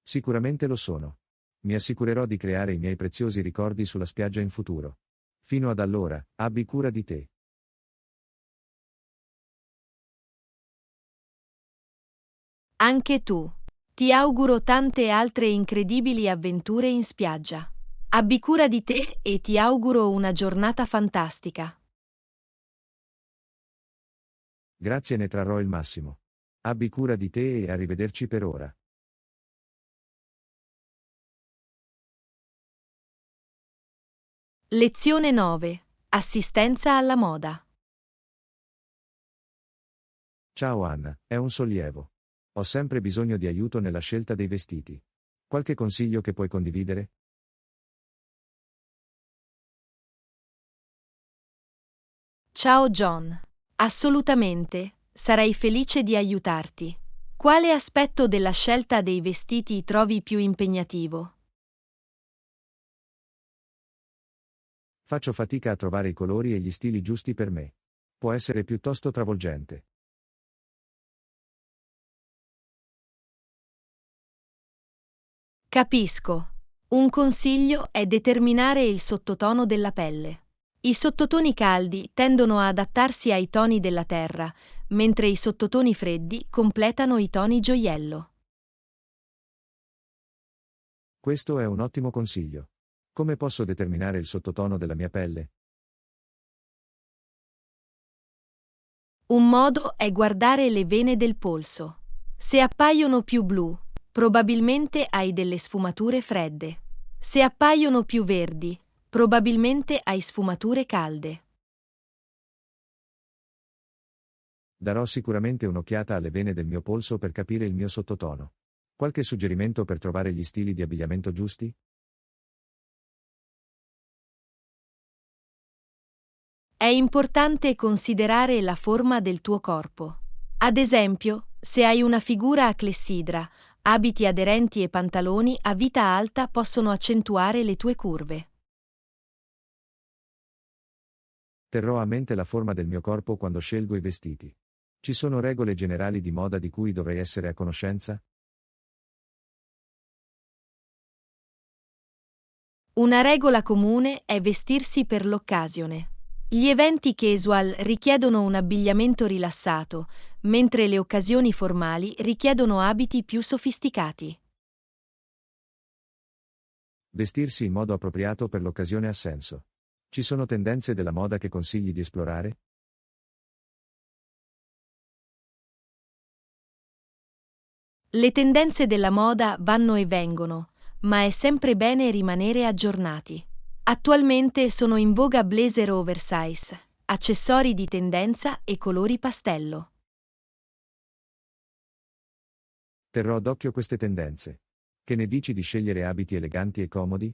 Sicuramente lo sono. Mi assicurerò di creare i miei preziosi ricordi sulla spiaggia in futuro. Fino ad allora, abbi cura di te. Anche tu. Ti auguro tante altre incredibili avventure in spiaggia. Abbi cura di te e ti auguro una giornata fantastica. Grazie, ne trarrò il massimo. Abbi cura di te e arrivederci per ora. Lezione 9. Assistenza alla moda. Ciao Anna, è un sollievo. Ho sempre bisogno di aiuto nella scelta dei vestiti. Qualche consiglio che puoi condividere? Ciao John. Assolutamente, sarei felice di aiutarti. Quale aspetto della scelta dei vestiti trovi più impegnativo? Faccio fatica a trovare i colori e gli stili giusti per me. Può essere piuttosto travolgente. Capisco. Un consiglio è determinare il sottotono della pelle. I sottotoni caldi tendono a adattarsi ai toni della terra, mentre i sottotoni freddi completano i toni gioiello. Questo è un ottimo consiglio. Come posso determinare il sottotono della mia pelle? Un modo è guardare le vene del polso. Se appaiono più blu, probabilmente hai delle sfumature fredde. Se appaiono più verdi, probabilmente hai sfumature calde. Darò sicuramente un'occhiata alle vene del mio polso per capire il mio sottotono. Qualche suggerimento per trovare gli stili di abbigliamento giusti? È importante considerare la forma del tuo corpo. Ad esempio, se hai una figura a clessidra, abiti aderenti e pantaloni a vita alta possono accentuare le tue curve. Terrò a mente la forma del mio corpo quando scelgo i vestiti. Ci sono regole generali di moda di cui dovrei essere a conoscenza? Una regola comune è vestirsi per l'occasione. Gli eventi casual richiedono un abbigliamento rilassato, mentre le occasioni formali richiedono abiti più sofisticati. Vestirsi in modo appropriato per l'occasione ha senso. Ci sono tendenze della moda che consigli di esplorare? Le tendenze della moda vanno e vengono, ma è sempre bene rimanere aggiornati. Attualmente sono in voga blazer oversize, accessori di tendenza e colori pastello. Terrò d'occhio queste tendenze. Che ne dici di scegliere abiti eleganti e comodi?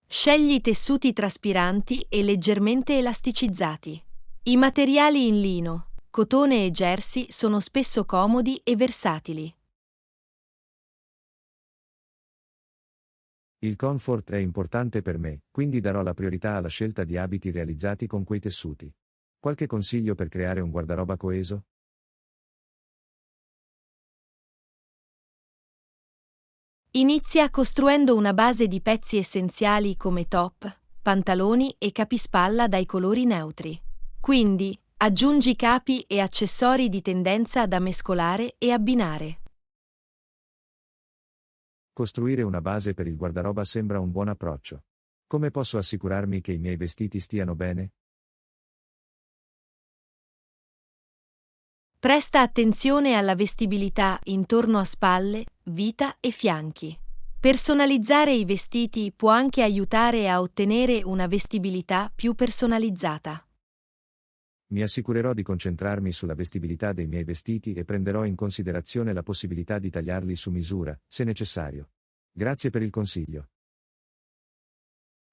Scegli tessuti traspiranti e leggermente elasticizzati. I materiali in lino, cotone e jersey sono spesso comodi e versatili. Il comfort è importante per me, quindi darò la priorità alla scelta di abiti realizzati con quei tessuti. Qualche consiglio per creare un guardaroba coeso? Inizia costruendo una base di pezzi essenziali come top, pantaloni e capispalla dai colori neutri. Quindi, aggiungi capi e accessori di tendenza da mescolare e abbinare. Costruire una base per il guardaroba sembra un buon approccio. Come posso assicurarmi che i miei vestiti stiano bene? Presta attenzione alla vestibilità intorno a spalle, vita e fianchi. Personalizzare i vestiti può anche aiutare a ottenere una vestibilità più personalizzata. Mi assicurerò di concentrarmi sulla vestibilità dei miei vestiti e prenderò in considerazione la possibilità di tagliarli su misura, se necessario. Grazie per il consiglio.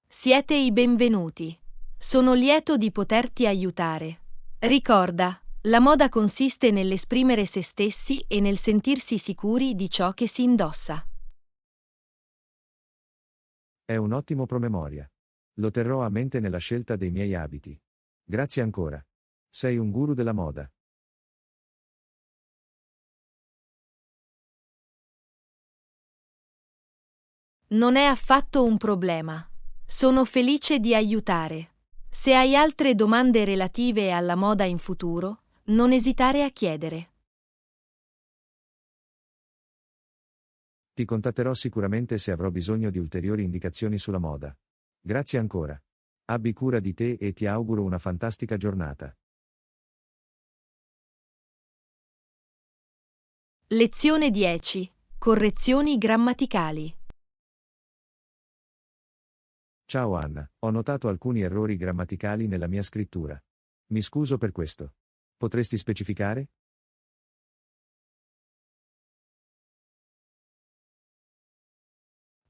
Siete i benvenuti. Sono lieto di poterti aiutare. Ricorda, la moda consiste nell'esprimere se stessi e nel sentirsi sicuri di ciò che si indossa. È un ottimo promemoria. Lo terrò a mente nella scelta dei miei abiti. Grazie ancora. Sei un guru della moda. Non è affatto un problema. Sono felice di aiutare. Se hai altre domande relative alla moda in futuro, non esitare a chiedere. Ti contatterò sicuramente se avrò bisogno di ulteriori indicazioni sulla moda. Grazie ancora. Abbi cura di te e ti auguro una fantastica giornata. Lezione 10. Correzioni grammaticali. Ciao Anna, ho notato alcuni errori grammaticali nella mia scrittura. Mi scuso per questo. Potresti specificare?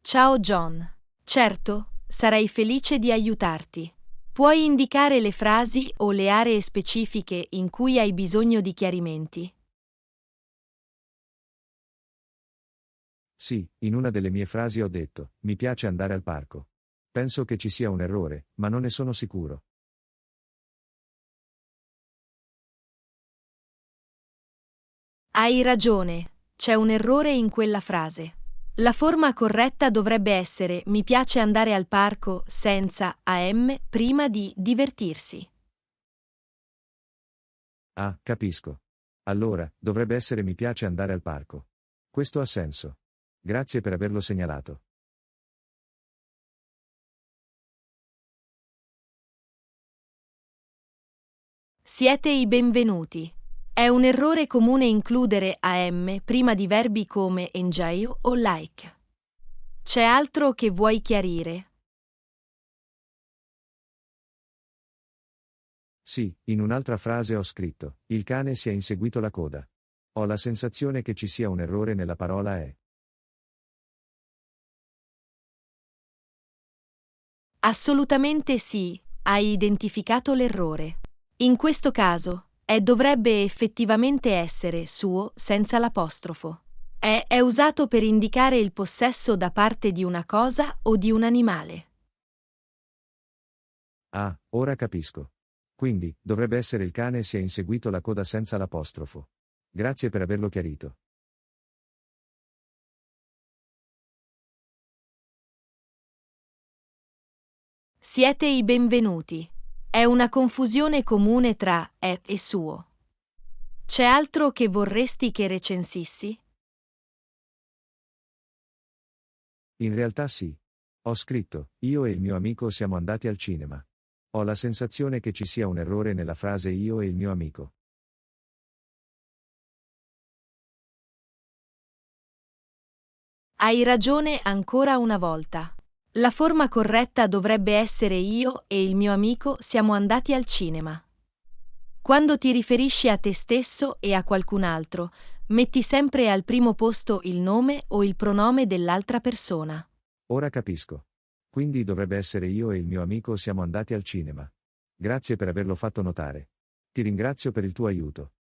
Ciao John. Certo, sarei felice di aiutarti. Puoi indicare le frasi o le aree specifiche in cui hai bisogno di chiarimenti? Sì, in una delle mie frasi ho detto, mi piace andare al parco. Penso che ci sia un errore, ma non ne sono sicuro. Hai ragione, c'è un errore in quella frase. La forma corretta dovrebbe essere mi piace andare al parco senza am prima di divertirsi. Ah, capisco. Allora, dovrebbe essere mi piace andare al parco. Questo ha senso. Grazie per averlo segnalato. Siete i benvenuti. È un errore comune includere am prima di verbi come enjoy o like. C'è altro che vuoi chiarire? Sì, in un'altra frase ho scritto, il cane si è inseguito la coda. Ho la sensazione che ci sia un errore nella parola è. Assolutamente sì, hai identificato l'errore. In questo caso, dovrebbe effettivamente essere suo senza l'apostrofo. È usato per indicare il possesso da parte di una cosa o di un animale. Ah, ora capisco. Quindi, dovrebbe essere il cane si è inseguito la coda senza l'apostrofo. Grazie per averlo chiarito. Siete i benvenuti. È una confusione comune tra è e suo. C'è altro che vorresti che recensissi? In realtà sì. Ho scritto, io e il mio amico siamo andati al cinema. Ho la sensazione che ci sia un errore nella frase io e il mio amico. Hai ragione ancora una volta. La forma corretta dovrebbe essere io e il mio amico siamo andati al cinema. Quando ti riferisci a te stesso e a qualcun altro, metti sempre al primo posto il nome o il pronome dell'altra persona. Ora capisco. Quindi dovrebbe essere io e il mio amico siamo andati al cinema. Grazie per averlo fatto notare. Ti ringrazio per il tuo aiuto.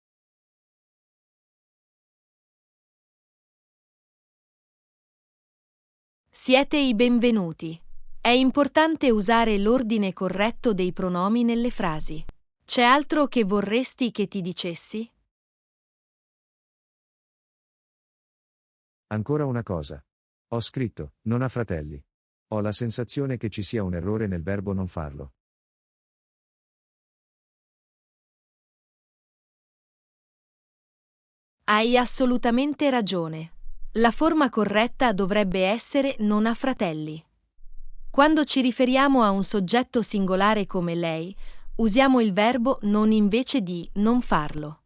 Siete i benvenuti. È importante usare l'ordine corretto dei pronomi nelle frasi. C'è altro che vorresti che ti dicessi? Ancora una cosa. Ho scritto, non ha fratelli. Ho la sensazione che ci sia un errore nel verbo non farlo. Hai assolutamente ragione. La forma corretta dovrebbe essere non ha fratelli. Quando ci riferiamo a un soggetto singolare come lei, usiamo il verbo non invece di non farlo.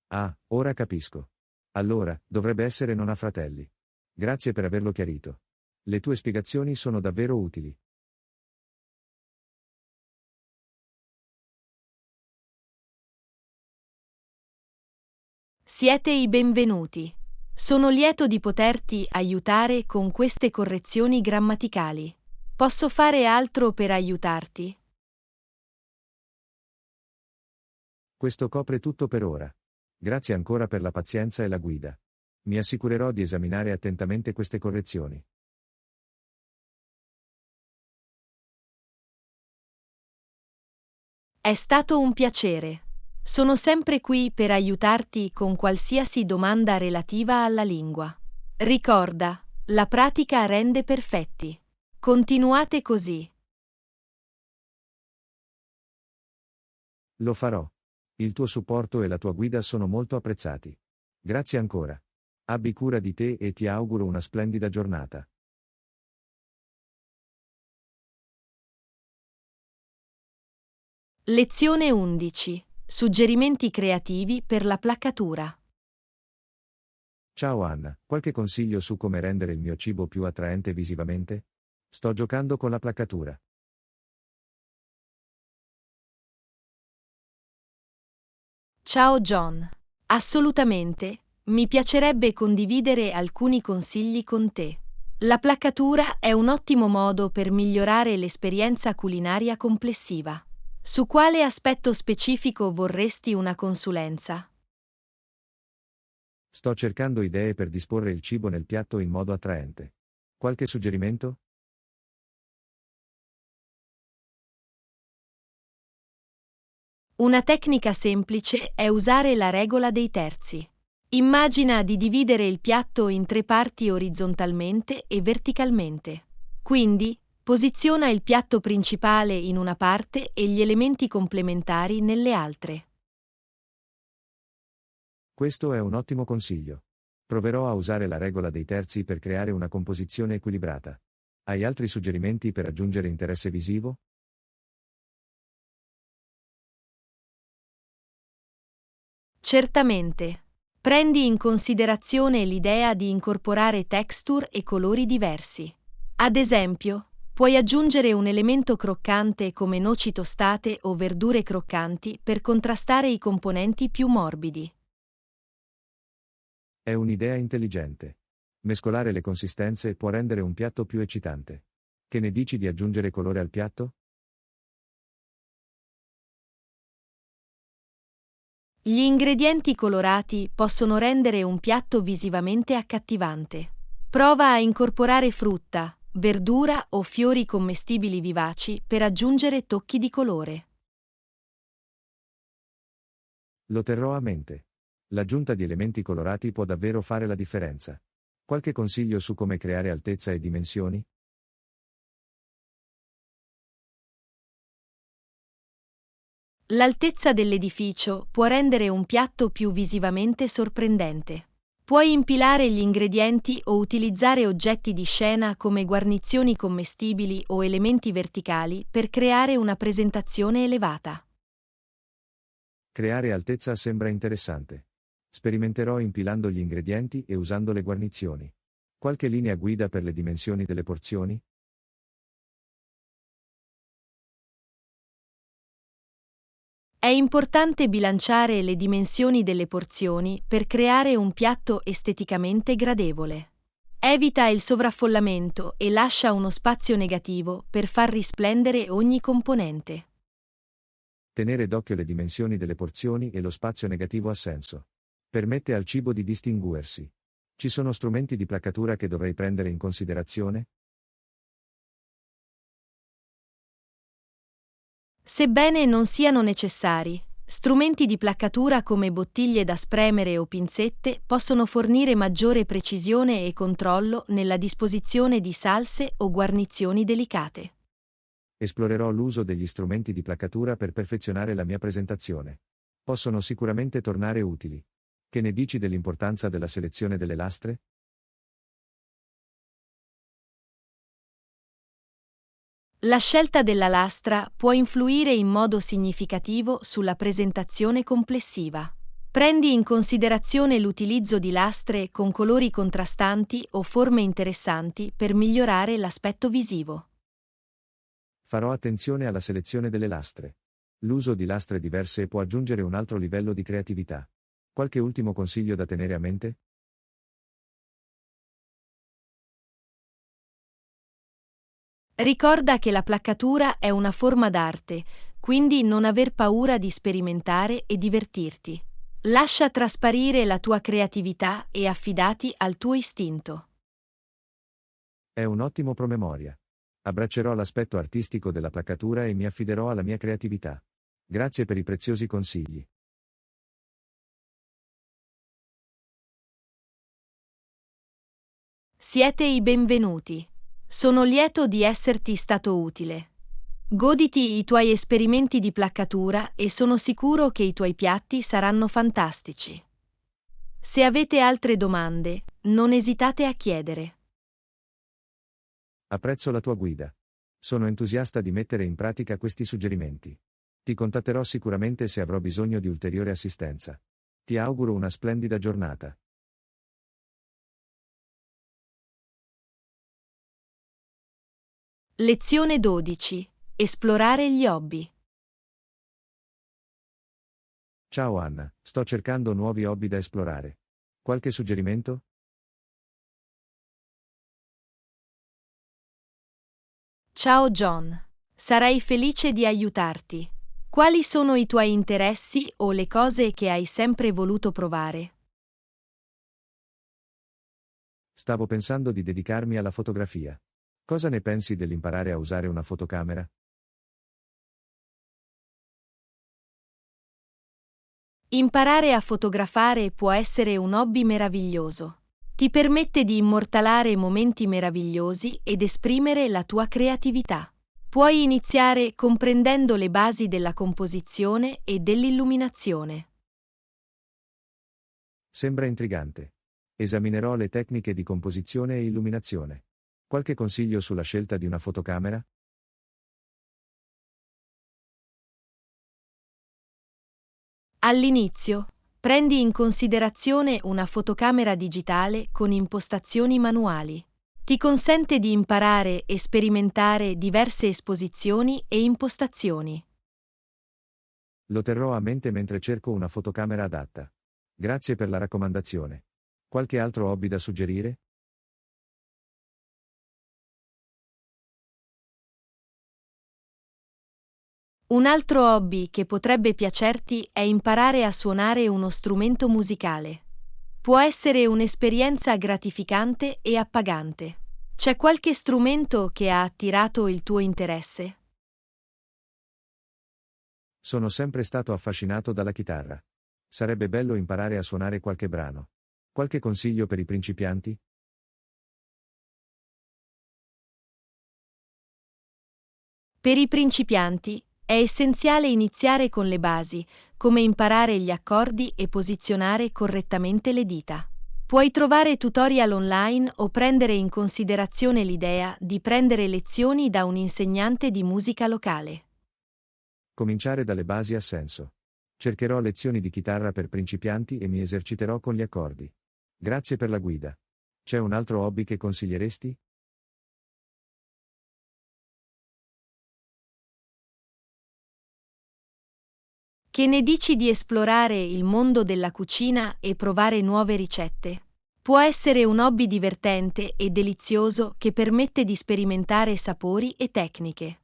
Ah, ora capisco. Allora, dovrebbe essere non ha fratelli. Grazie per averlo chiarito. Le tue spiegazioni sono davvero utili. Siete i benvenuti. Sono lieto di poterti aiutare con queste correzioni grammaticali. Posso fare altro per aiutarti? Questo copre tutto per ora. Grazie ancora per la pazienza e la guida. Mi assicurerò di esaminare attentamente queste correzioni. È stato un piacere. Sono sempre qui per aiutarti con qualsiasi domanda relativa alla lingua. Ricorda, la pratica rende perfetti. Continuate così. Lo farò. Il tuo supporto e la tua guida sono molto apprezzati. Grazie ancora. Abbi cura di te e ti auguro una splendida giornata. Lezione 11. Suggerimenti creativi per la placcatura. Ciao Anna, qualche consiglio su come rendere il mio cibo più attraente visivamente? Sto giocando con la placcatura. Ciao John. Assolutamente, mi piacerebbe condividere alcuni consigli con te. La placcatura è un ottimo modo per migliorare l'esperienza culinaria complessiva. Su quale aspetto specifico vorresti una consulenza? Sto cercando idee per disporre il cibo nel piatto in modo attraente. Qualche suggerimento? Una tecnica semplice è usare la regola dei terzi. Immagina di dividere il piatto in tre parti orizzontalmente e verticalmente. Quindi, posiziona il piatto principale in una parte e gli elementi complementari nelle altre. Questo è un ottimo consiglio. Proverò a usare la regola dei terzi per creare una composizione equilibrata. Hai altri suggerimenti per aggiungere interesse visivo? Certamente. Prendi in considerazione l'idea di incorporare texture e colori diversi. Ad esempio, puoi aggiungere un elemento croccante come noci tostate o verdure croccanti per contrastare i componenti più morbidi. È un'idea intelligente. Mescolare le consistenze può rendere un piatto più eccitante. Che ne dici di aggiungere colore al piatto? Gli ingredienti colorati possono rendere un piatto visivamente accattivante. Prova a incorporare frutta, verdura o fiori commestibili vivaci per aggiungere tocchi di colore. Lo terrò a mente. L'aggiunta di elementi colorati può davvero fare la differenza. Qualche consiglio su come creare altezza e dimensioni? L'altezza dell'edificio può rendere un piatto più visivamente sorprendente. Puoi impilare gli ingredienti o utilizzare oggetti di scena come guarnizioni commestibili o elementi verticali per creare una presentazione elevata. Creare altezza sembra interessante. Sperimenterò impilando gli ingredienti e usando le guarnizioni. Qualche linea guida per le dimensioni delle porzioni? È importante bilanciare le dimensioni delle porzioni per creare un piatto esteticamente gradevole. Evita il sovraffollamento e lascia uno spazio negativo per far risplendere ogni componente. Tenere d'occhio le dimensioni delle porzioni e lo spazio negativo ha senso. Permette al cibo di distinguersi. Ci sono strumenti di placcatura che dovrei prendere in considerazione? Sebbene non siano necessari, strumenti di placcatura come bottiglie da spremere o pinzette possono fornire maggiore precisione e controllo nella disposizione di salse o guarnizioni delicate. Esplorerò l'uso degli strumenti di placcatura per perfezionare la mia presentazione. Possono sicuramente tornare utili. Che ne dici dell'importanza della selezione delle lastre? La scelta della lastra può influire in modo significativo sulla presentazione complessiva. Prendi in considerazione l'utilizzo di lastre con colori contrastanti o forme interessanti per migliorare l'aspetto visivo. Farò attenzione alla selezione delle lastre. L'uso di lastre diverse può aggiungere un altro livello di creatività. Qualche ultimo consiglio da tenere a mente? Ricorda che la placcatura è una forma d'arte, quindi non aver paura di sperimentare e divertirti. Lascia trasparire la tua creatività e affidati al tuo istinto. È un ottimo promemoria. Abbraccerò l'aspetto artistico della placcatura e mi affiderò alla mia creatività. Grazie per i preziosi consigli. Siete i benvenuti. Sono lieto di esserti stato utile. Goditi i tuoi esperimenti di placcatura e sono sicuro che i tuoi piatti saranno fantastici. Se avete altre domande, non esitate a chiedere. Apprezzo la tua guida. Sono entusiasta di mettere in pratica questi suggerimenti. Ti contatterò sicuramente se avrò bisogno di ulteriore assistenza. Ti auguro una splendida giornata. Lezione 12. Esplorare gli hobby. Ciao Anna, sto cercando nuovi hobby da esplorare. Qualche suggerimento? Ciao John. Sarei felice di aiutarti. Quali sono i tuoi interessi o le cose che hai sempre voluto provare? Stavo pensando di dedicarmi alla fotografia. Cosa ne pensi dell'imparare a usare una fotocamera? Imparare a fotografare può essere un hobby meraviglioso. Ti permette di immortalare momenti meravigliosi ed esprimere la tua creatività. Puoi iniziare comprendendo le basi della composizione e dell'illuminazione. Sembra intrigante. Esaminerò le tecniche di composizione e illuminazione. Qualche consiglio sulla scelta di una fotocamera? All'inizio, Prendi in considerazione una fotocamera digitale con impostazioni manuali. Ti consente di imparare e sperimentare diverse esposizioni e impostazioni. Lo terrò a mente mentre cerco una fotocamera adatta. Grazie per la raccomandazione. Qualche altro hobby da suggerire? Un altro hobby che potrebbe piacerti è imparare a suonare uno strumento musicale. Può essere un'esperienza gratificante e appagante. C'è qualche strumento che ha attirato il tuo interesse? Sono sempre stato affascinato dalla chitarra. Sarebbe bello imparare a suonare qualche brano. Qualche consiglio per i principianti? Per i principianti è essenziale iniziare con le basi, come imparare gli accordi e posizionare correttamente le dita. Puoi trovare tutorial online o prendere in considerazione l'idea di prendere lezioni da un insegnante di musica locale. Cominciare dalle basi ha senso. Cercherò lezioni di chitarra per principianti e mi eserciterò con gli accordi. Grazie per la guida. C'è un altro hobby che consiglieresti? Che ne dici di esplorare il mondo della cucina e provare nuove ricette? Può essere un hobby divertente e delizioso che permette di sperimentare sapori e tecniche.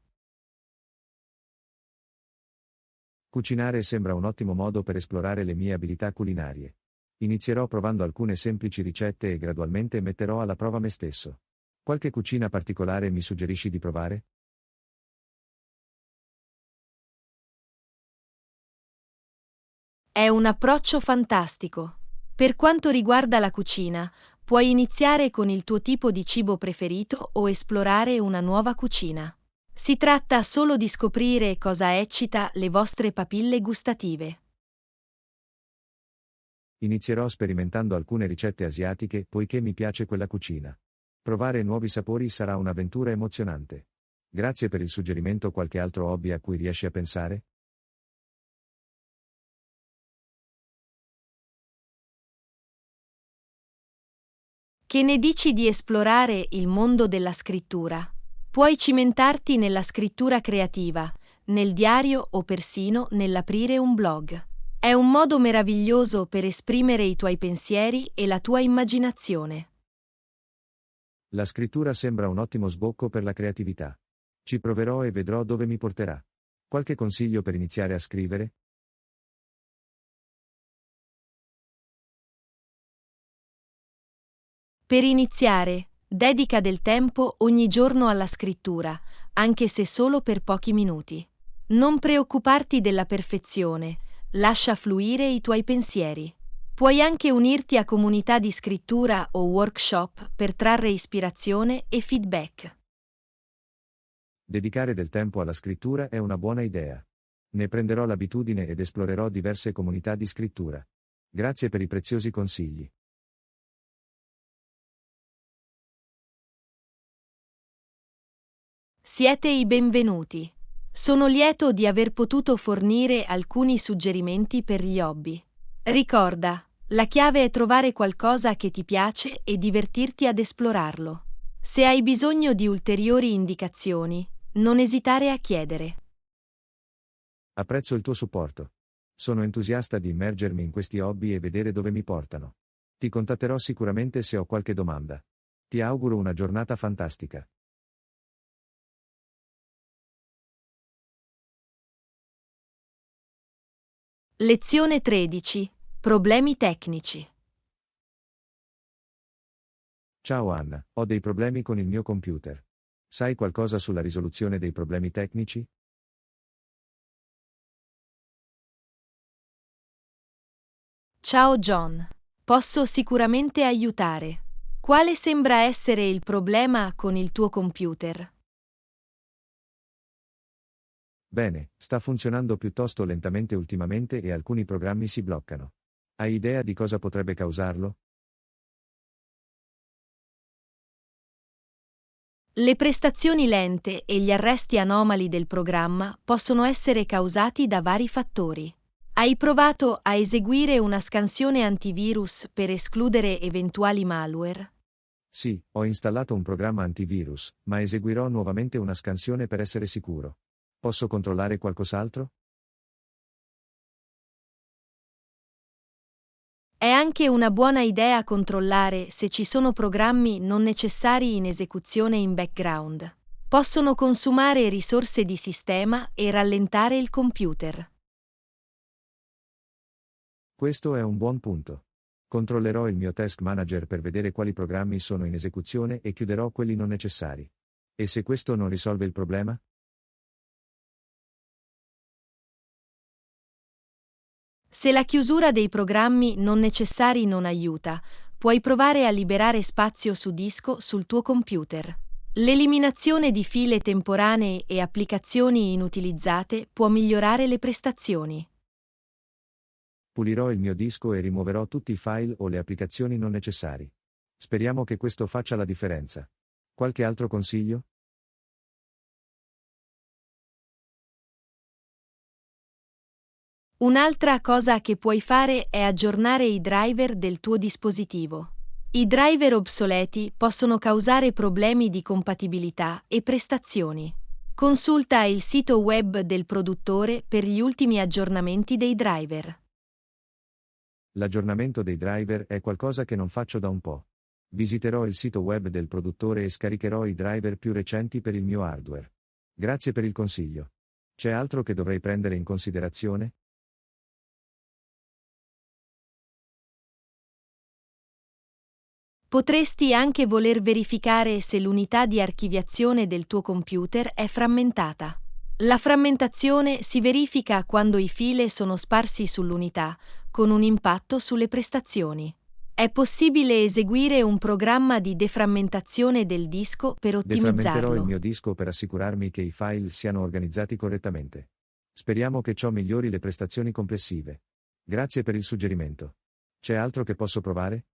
Cucinare sembra un ottimo modo per esplorare le mie abilità culinarie. Inizierò provando alcune semplici ricette e gradualmente metterò alla prova me stesso. Qualche cucina particolare mi suggerisci di provare? È un approccio fantastico. Per quanto riguarda la cucina, puoi iniziare con il tuo tipo di cibo preferito o esplorare una nuova cucina. Si tratta solo di scoprire cosa eccita le vostre papille gustative. Inizierò sperimentando alcune ricette asiatiche poiché mi piace quella cucina. Provare nuovi sapori sarà un'avventura emozionante. Grazie per il suggerimento. Qualche altro hobby a cui riesci a pensare? Che ne dici di esplorare il mondo della scrittura? Puoi cimentarti nella scrittura creativa, nel diario o persino nell'aprire un blog. È un modo meraviglioso per esprimere i tuoi pensieri e la tua immaginazione. La scrittura sembra un ottimo sbocco per la creatività. Ci proverò e vedrò dove mi porterà. Qualche consiglio per iniziare a scrivere? Per iniziare, dedica del tempo ogni giorno alla scrittura, anche se solo per pochi minuti. Non preoccuparti della perfezione, lascia fluire i tuoi pensieri. Puoi anche unirti a comunità di scrittura o workshop per trarre ispirazione e feedback. Dedicare del tempo alla scrittura è una buona idea. Ne prenderò l'abitudine ed esplorerò diverse comunità di scrittura. Grazie per i preziosi consigli. Siete i benvenuti. Sono lieto di aver potuto fornire alcuni suggerimenti per gli hobby. Ricorda, la chiave è trovare qualcosa che ti piace e divertirti ad esplorarlo. Se hai bisogno di ulteriori indicazioni, non esitare a chiedere. Apprezzo il tuo supporto. Sono entusiasta di immergermi in questi hobby e vedere dove mi portano. Ti contatterò sicuramente se ho qualche domanda. Ti auguro una giornata fantastica. Lezione 13. Problemi tecnici. Ciao Anna, ho dei problemi con il mio computer. Sai qualcosa sulla risoluzione dei problemi tecnici? Ciao John. Posso sicuramente aiutare. Quale sembra essere il problema con il tuo computer? Bene, sta funzionando piuttosto lentamente ultimamente e alcuni programmi si bloccano. Hai idea di cosa potrebbe causarlo? Le prestazioni lente e gli arresti anomali del programma possono essere causati da vari fattori. Hai provato a eseguire una scansione antivirus per escludere eventuali malware? Sì, ho installato un programma antivirus, ma eseguirò nuovamente una scansione per essere sicuro. Posso controllare qualcos'altro? È anche una buona idea controllare se ci sono programmi non necessari in esecuzione in background. Possono consumare risorse di sistema e rallentare il computer. Questo è un buon punto. Controllerò il mio task manager per vedere quali programmi sono in esecuzione e chiuderò quelli non necessari. E se questo non risolve il problema? Se la chiusura dei programmi non necessari non aiuta, puoi provare a liberare spazio su disco sul tuo computer. L'eliminazione di file temporanee e applicazioni inutilizzate può migliorare le prestazioni. Pulirò il mio disco e rimuoverò tutti i file o le applicazioni non necessari. Speriamo che questo faccia la differenza. Qualche altro consiglio? Un'altra cosa che puoi fare è aggiornare i driver del tuo dispositivo. I driver obsoleti possono causare problemi di compatibilità e prestazioni. Consulta il sito web del produttore per gli ultimi aggiornamenti dei driver. L'aggiornamento dei driver è qualcosa che non faccio da un po'. Visiterò il sito web del produttore e scaricherò i driver più recenti per il mio hardware. Grazie per il consiglio. C'è altro che dovrei prendere in considerazione? Potresti anche voler verificare se l'unità di archiviazione del tuo computer è frammentata. La frammentazione si verifica quando i file sono sparsi sull'unità, con un impatto sulle prestazioni. È possibile eseguire un programma di deframmentazione del disco per Deframmenterò il ottimizzarlo. mio disco per assicurarmi che i file siano organizzati correttamente. Speriamo che ciò migliori le prestazioni complessive. Grazie per il suggerimento. C'è altro che posso provare?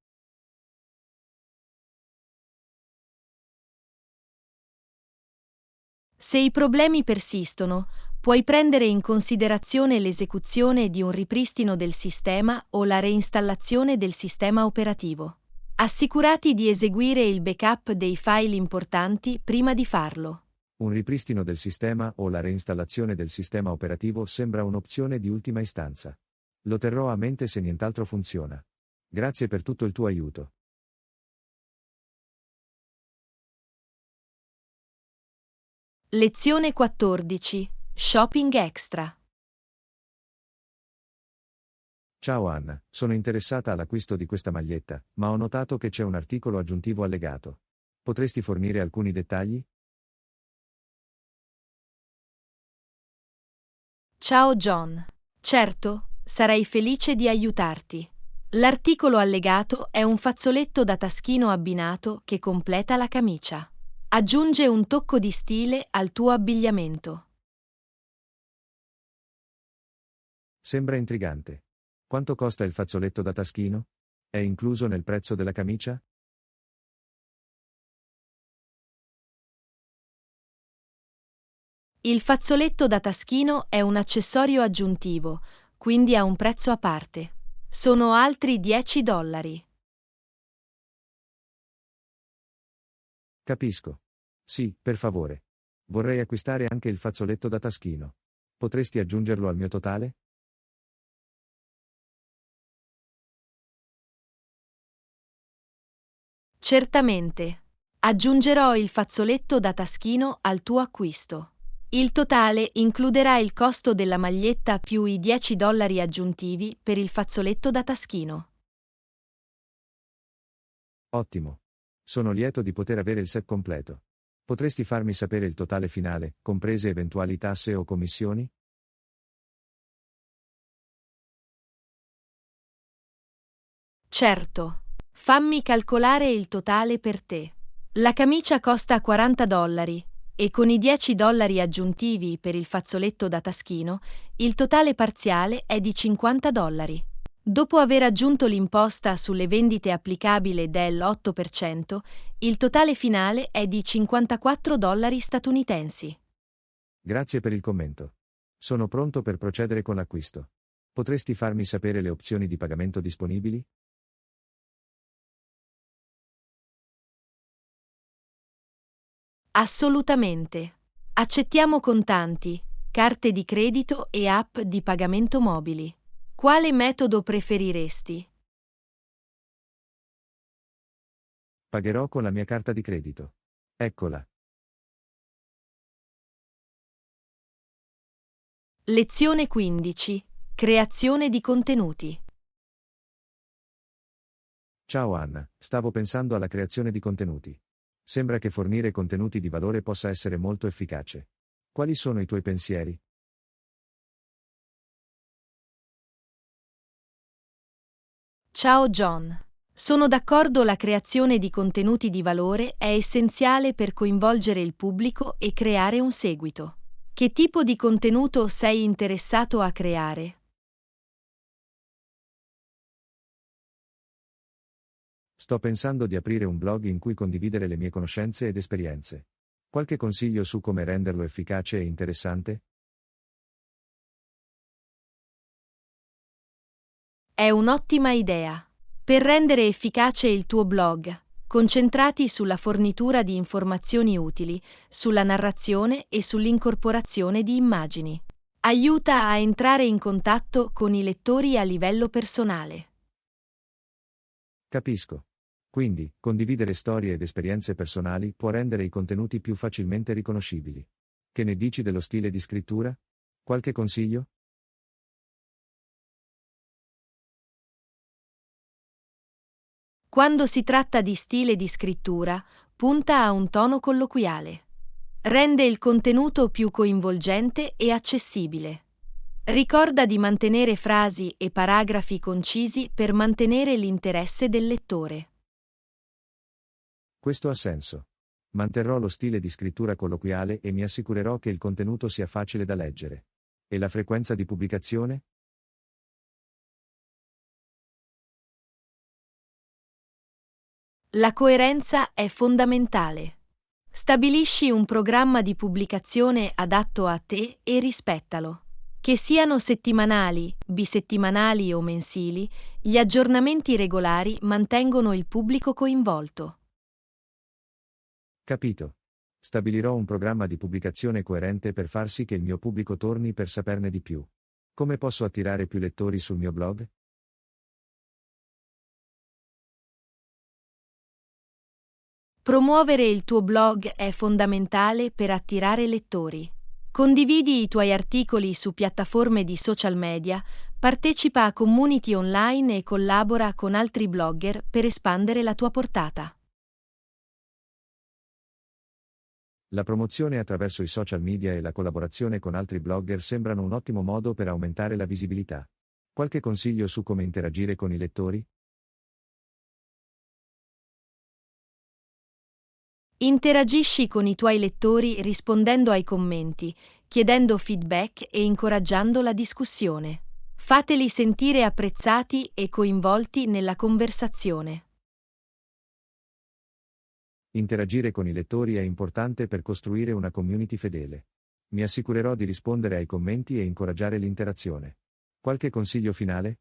Se i problemi persistono, puoi prendere in considerazione l'esecuzione di un ripristino del sistema o la reinstallazione del sistema operativo. Assicurati di eseguire il backup dei file importanti prima di farlo. Un ripristino del sistema o la reinstallazione del sistema operativo sembra un'opzione di ultima istanza. Lo terrò a mente se nient'altro funziona. Grazie per tutto il tuo aiuto. Lezione 14. Shopping Extra. Ciao Anna, sono interessata all'acquisto di questa maglietta, ma ho notato che c'è un articolo aggiuntivo allegato. Potresti fornire alcuni dettagli? Ciao John. Certo, sarei felice di aiutarti. L'articolo allegato è un fazzoletto da taschino abbinato che completa la camicia. Aggiunge un tocco di stile al tuo abbigliamento. Sembra intrigante. Quanto costa il fazzoletto da taschino? È incluso nel prezzo della camicia? Il fazzoletto da taschino è un accessorio aggiuntivo, quindi ha un prezzo a parte. Sono altri $10. Capisco. Sì, per favore. Vorrei acquistare anche il fazzoletto da taschino. Potresti aggiungerlo al mio totale? Certamente. Aggiungerò il fazzoletto da taschino al tuo acquisto. Il totale includerà il costo della maglietta più i $10 aggiuntivi per il fazzoletto da taschino. Ottimo. Sono lieto di poter avere il set completo. Potresti farmi sapere il totale finale, comprese eventuali tasse o commissioni? Certo. Fammi calcolare il totale per te. La camicia costa $40 e con i $10 aggiuntivi per il fazzoletto da taschino, il totale parziale è di $50. Dopo aver aggiunto l'imposta sulle vendite applicabile dell'8%, il totale finale è di $54 statunitensi. Grazie per il commento. Sono pronto per procedere con l'acquisto. Potresti farmi sapere le opzioni di pagamento disponibili? Assolutamente. Accettiamo contanti, carte di credito e app di pagamento mobili. Quale metodo preferiresti? Pagherò con la mia carta di credito. Eccola. Lezione 15. Creazione di contenuti. Ciao Anna, stavo pensando alla creazione di contenuti. Sembra che fornire contenuti di valore possa essere molto efficace. Quali sono i tuoi pensieri? Ciao John. Sono d'accordo, la creazione di contenuti di valore è essenziale per coinvolgere il pubblico e creare un seguito. Che tipo di contenuto sei interessato a creare? Sto pensando di aprire un blog in cui condividere le mie conoscenze ed esperienze. Qualche consiglio su come renderlo efficace e interessante? È un'ottima idea. Per rendere efficace il tuo blog, concentrati sulla fornitura di informazioni utili, sulla narrazione e sull'incorporazione di immagini. Aiuta a entrare in contatto con i lettori a livello personale. Capisco. Quindi, condividere storie ed esperienze personali può rendere i contenuti più facilmente riconoscibili. Che ne dici dello stile di scrittura? Qualche consiglio? Quando si tratta di stile di scrittura, punta a un tono colloquiale. Rende il contenuto più coinvolgente e accessibile. Ricorda di mantenere frasi e paragrafi concisi per mantenere l'interesse del lettore. Questo ha senso. Manterrò lo stile di scrittura colloquiale e mi assicurerò che il contenuto sia facile da leggere. E la frequenza di pubblicazione? La coerenza è fondamentale. Stabilisci un programma di pubblicazione adatto a te e rispettalo. Che siano settimanali, bisettimanali o mensili, gli aggiornamenti regolari mantengono il pubblico coinvolto. Capito. Stabilirò un programma di pubblicazione coerente per far sì che il mio pubblico torni per saperne di più. Come posso attirare più lettori sul mio blog? Promuovere il tuo blog è fondamentale per attirare lettori. Condividi i tuoi articoli su piattaforme di social media, partecipa a community online e collabora con altri blogger per espandere la tua portata. La promozione attraverso i social media e la collaborazione con altri blogger sembrano un ottimo modo per aumentare la visibilità. Qualche consiglio su come interagire con i lettori? Interagisci con i tuoi lettori rispondendo ai commenti, chiedendo feedback e incoraggiando la discussione. Fateli sentire apprezzati e coinvolti nella conversazione. Interagire con i lettori è importante per costruire una community fedele. Mi assicurerò di rispondere ai commenti e incoraggiare l'interazione. Qualche consiglio finale?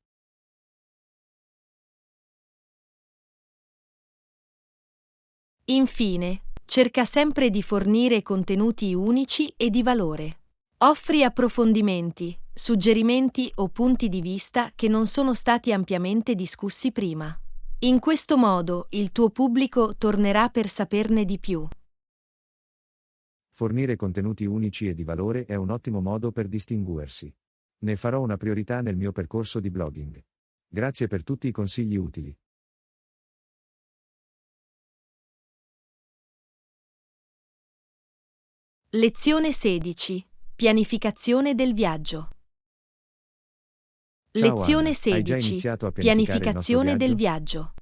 Infine, cerca sempre di fornire contenuti unici e di valore. Offri approfondimenti, suggerimenti o punti di vista che non sono stati ampiamente discussi prima. In questo modo il tuo pubblico tornerà per saperne di più. Fornire contenuti unici e di valore è un ottimo modo per distinguersi. Ne farò una priorità nel mio percorso di blogging. Grazie per tutti i consigli utili. Lezione 16. Pianificazione del viaggio. Ciao Lezione Anna, hai già 16. iniziato a pianificare il nostro Pianificazione del viaggio? viaggio.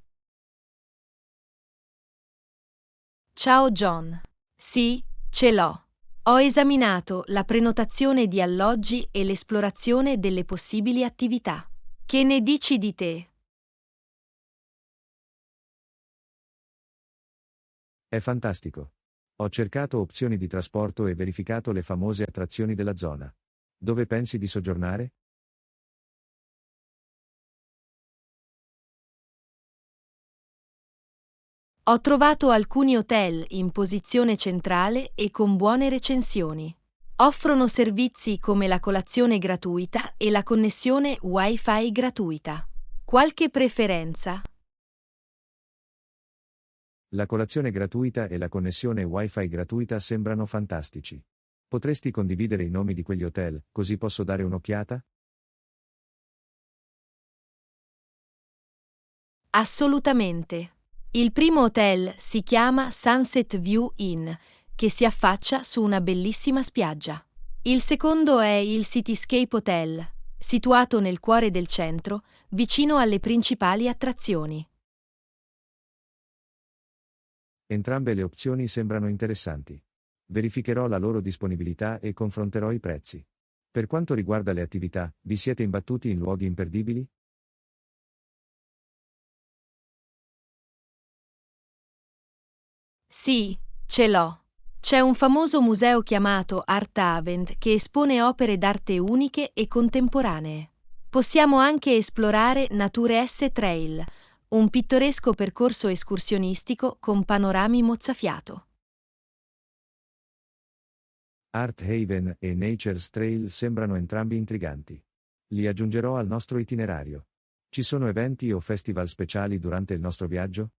Ciao John. Sì, ce l'ho. Ho esaminato la prenotazione di alloggi e l'esplorazione delle possibili attività. Che ne dici di te? È fantastico. Ho cercato opzioni di trasporto e verificato le famose attrazioni della zona. Dove pensi di soggiornare? Ho trovato alcuni hotel in posizione centrale e con buone recensioni. Offrono servizi come la colazione gratuita e la connessione Wi-Fi gratuita. Qualche preferenza? La colazione gratuita e la connessione Wi-Fi gratuita sembrano fantastici. Potresti condividere i nomi di quegli hotel, così posso dare un'occhiata? Assolutamente. Il primo hotel si chiama Sunset View Inn, che si affaccia su una bellissima spiaggia. Il secondo è il Cityscape Hotel, situato nel cuore del centro, vicino alle principali attrazioni. Entrambe le opzioni sembrano interessanti. Verificherò la loro disponibilità e confronterò i prezzi. Per quanto riguarda le attività, vi siete imbattuti in luoghi imperdibili? Sì, ce l'ho. C'è un famoso museo chiamato Art Haven che espone opere d'arte uniche e contemporanee. Possiamo anche esplorare Nature S Trail, un pittoresco percorso escursionistico con panorami mozzafiato. Art Haven e Nature's Trail sembrano entrambi intriganti. Li aggiungerò al nostro itinerario. Ci sono eventi o festival speciali durante il nostro viaggio?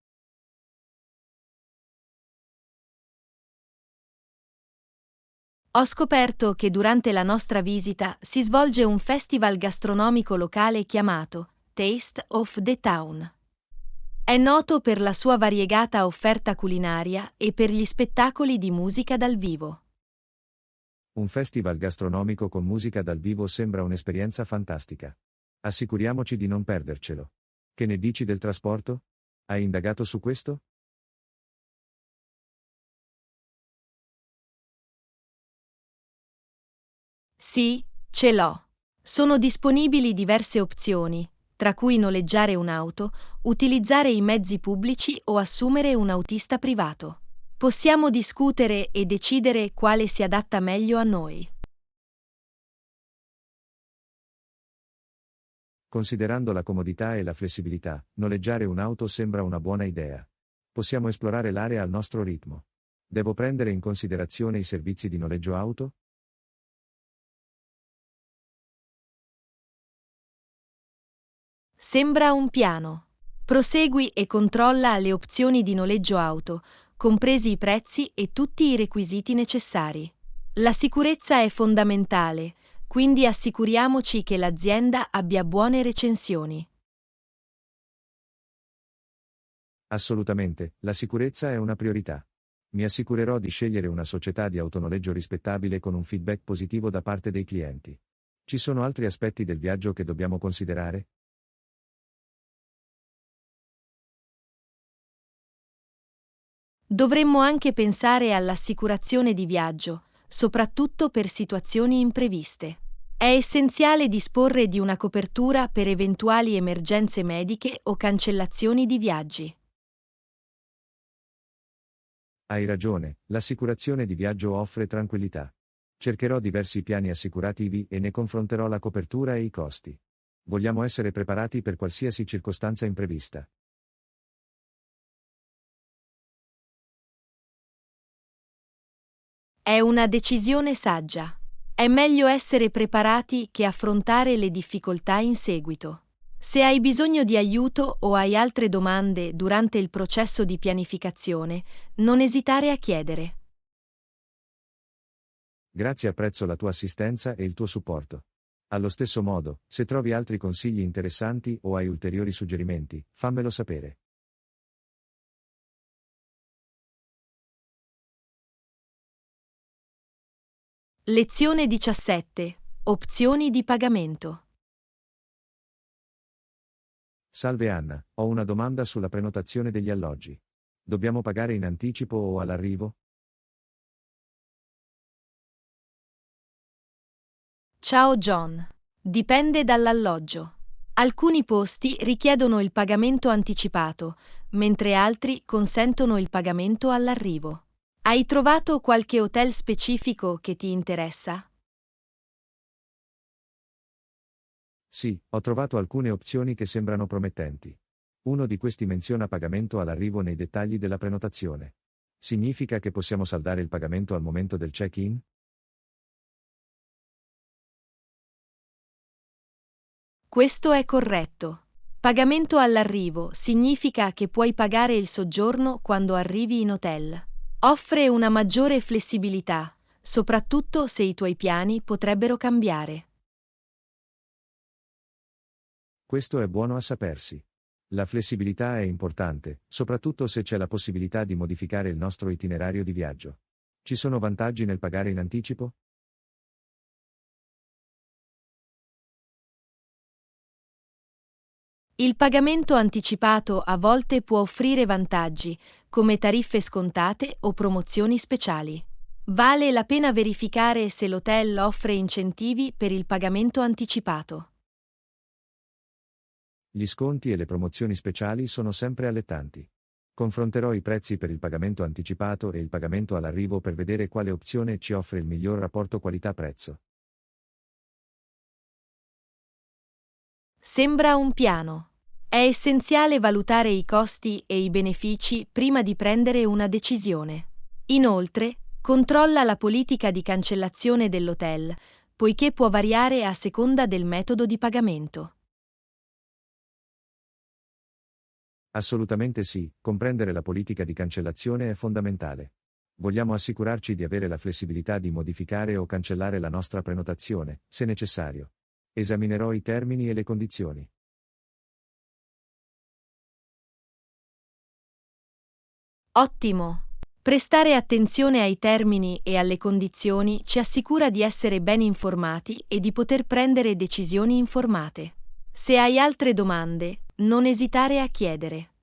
Ho scoperto che durante la nostra visita si svolge un festival gastronomico locale chiamato Taste of the Town. È noto per la sua variegata offerta culinaria e per gli spettacoli di musica dal vivo. Un festival gastronomico con musica dal vivo sembra un'esperienza fantastica. Assicuriamoci di non perdercelo. Che ne dici del trasporto? Hai indagato su questo? Sì, ce l'ho. Sono disponibili diverse opzioni, tra cui noleggiare un'auto, utilizzare i mezzi pubblici o assumere un autista privato. Possiamo discutere e decidere quale si adatta meglio a noi. Considerando la comodità e la flessibilità, noleggiare un'auto sembra una buona idea. Possiamo esplorare l'area al nostro ritmo. Devo prendere in considerazione i servizi di noleggio auto? Sembra un piano. Prosegui e controlla le opzioni di noleggio auto, compresi i prezzi e tutti i requisiti necessari. La sicurezza è fondamentale, quindi assicuriamoci che l'azienda abbia buone recensioni. Assolutamente, la sicurezza è una priorità. Mi assicurerò di scegliere una società di autonoleggio rispettabile con un feedback positivo da parte dei clienti. Ci sono altri aspetti del viaggio che dobbiamo considerare? Dovremmo anche pensare all'assicurazione di viaggio, soprattutto per situazioni impreviste. È essenziale disporre di una copertura per eventuali emergenze mediche o cancellazioni di viaggi. Hai ragione, l'assicurazione di viaggio offre tranquillità. Cercherò diversi piani assicurativi e ne confronterò la copertura e i costi. Vogliamo essere preparati per qualsiasi circostanza imprevista. È una decisione saggia. È meglio essere preparati che affrontare le difficoltà in seguito. Se hai bisogno di aiuto o hai altre domande durante il processo di pianificazione, non esitare a chiedere. Grazie, apprezzo la tua assistenza e il tuo supporto. Allo stesso modo, se trovi altri consigli interessanti o hai ulteriori suggerimenti, fammelo sapere. Lezione 17. Opzioni di pagamento. Salve Anna, ho una domanda sulla prenotazione degli alloggi. Dobbiamo pagare in anticipo o all'arrivo? Ciao John. Dipende dall'alloggio. Alcuni posti richiedono il pagamento anticipato, mentre altri consentono il pagamento all'arrivo. Hai trovato qualche hotel specifico che ti interessa? Sì, ho trovato alcune opzioni che sembrano promettenti. Uno di questi menziona pagamento all'arrivo nei dettagli della prenotazione. Significa che possiamo saldare il pagamento al momento del check-in? Questo è corretto. Pagamento all'arrivo significa che puoi pagare il soggiorno quando arrivi in hotel. Offre una maggiore flessibilità, soprattutto se i tuoi piani potrebbero cambiare. Questo è buono a sapersi. La flessibilità è importante, soprattutto se c'è la possibilità di modificare il nostro itinerario di viaggio. Ci sono vantaggi nel pagare in anticipo? Il pagamento anticipato a volte può offrire vantaggi, come tariffe scontate o promozioni speciali. Vale la pena verificare se l'hotel offre incentivi per il pagamento anticipato. Gli sconti e le promozioni speciali sono sempre allettanti. Confronterò i prezzi per il pagamento anticipato e il pagamento all'arrivo per vedere quale opzione ci offre il miglior rapporto qualità-prezzo. Sembra un piano. È essenziale valutare i costi e i benefici prima di prendere una decisione. Inoltre, controlla la politica di cancellazione dell'hotel, poiché può variare a seconda del metodo di pagamento. Assolutamente sì, comprendere la politica di cancellazione è fondamentale. Vogliamo assicurarci di avere la flessibilità di modificare o cancellare la nostra prenotazione, se necessario. Esaminerò i termini e le condizioni. Ottimo! Prestare attenzione ai termini e alle condizioni ci assicura di essere ben informati e di poter prendere decisioni informate. Se hai altre domande, non esitare a chiedere.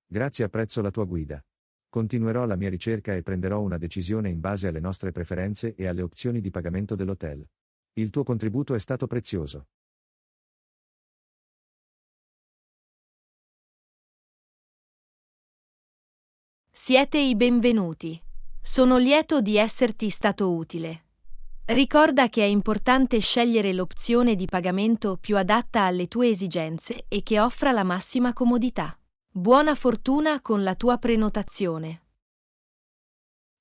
Grazie, apprezzo la tua guida. Continuerò la mia ricerca e prenderò una decisione in base alle nostre preferenze e alle opzioni di pagamento dell'hotel. Il tuo contributo è stato prezioso. Siete i benvenuti. Sono lieto di esserti stato utile. Ricorda che è importante scegliere l'opzione di pagamento più adatta alle tue esigenze e che offra la massima comodità. Buona fortuna con la tua prenotazione.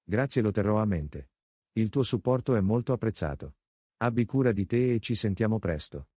Grazie, lo terrò a mente. Il tuo supporto è molto apprezzato. Abbi cura di te e ci sentiamo presto.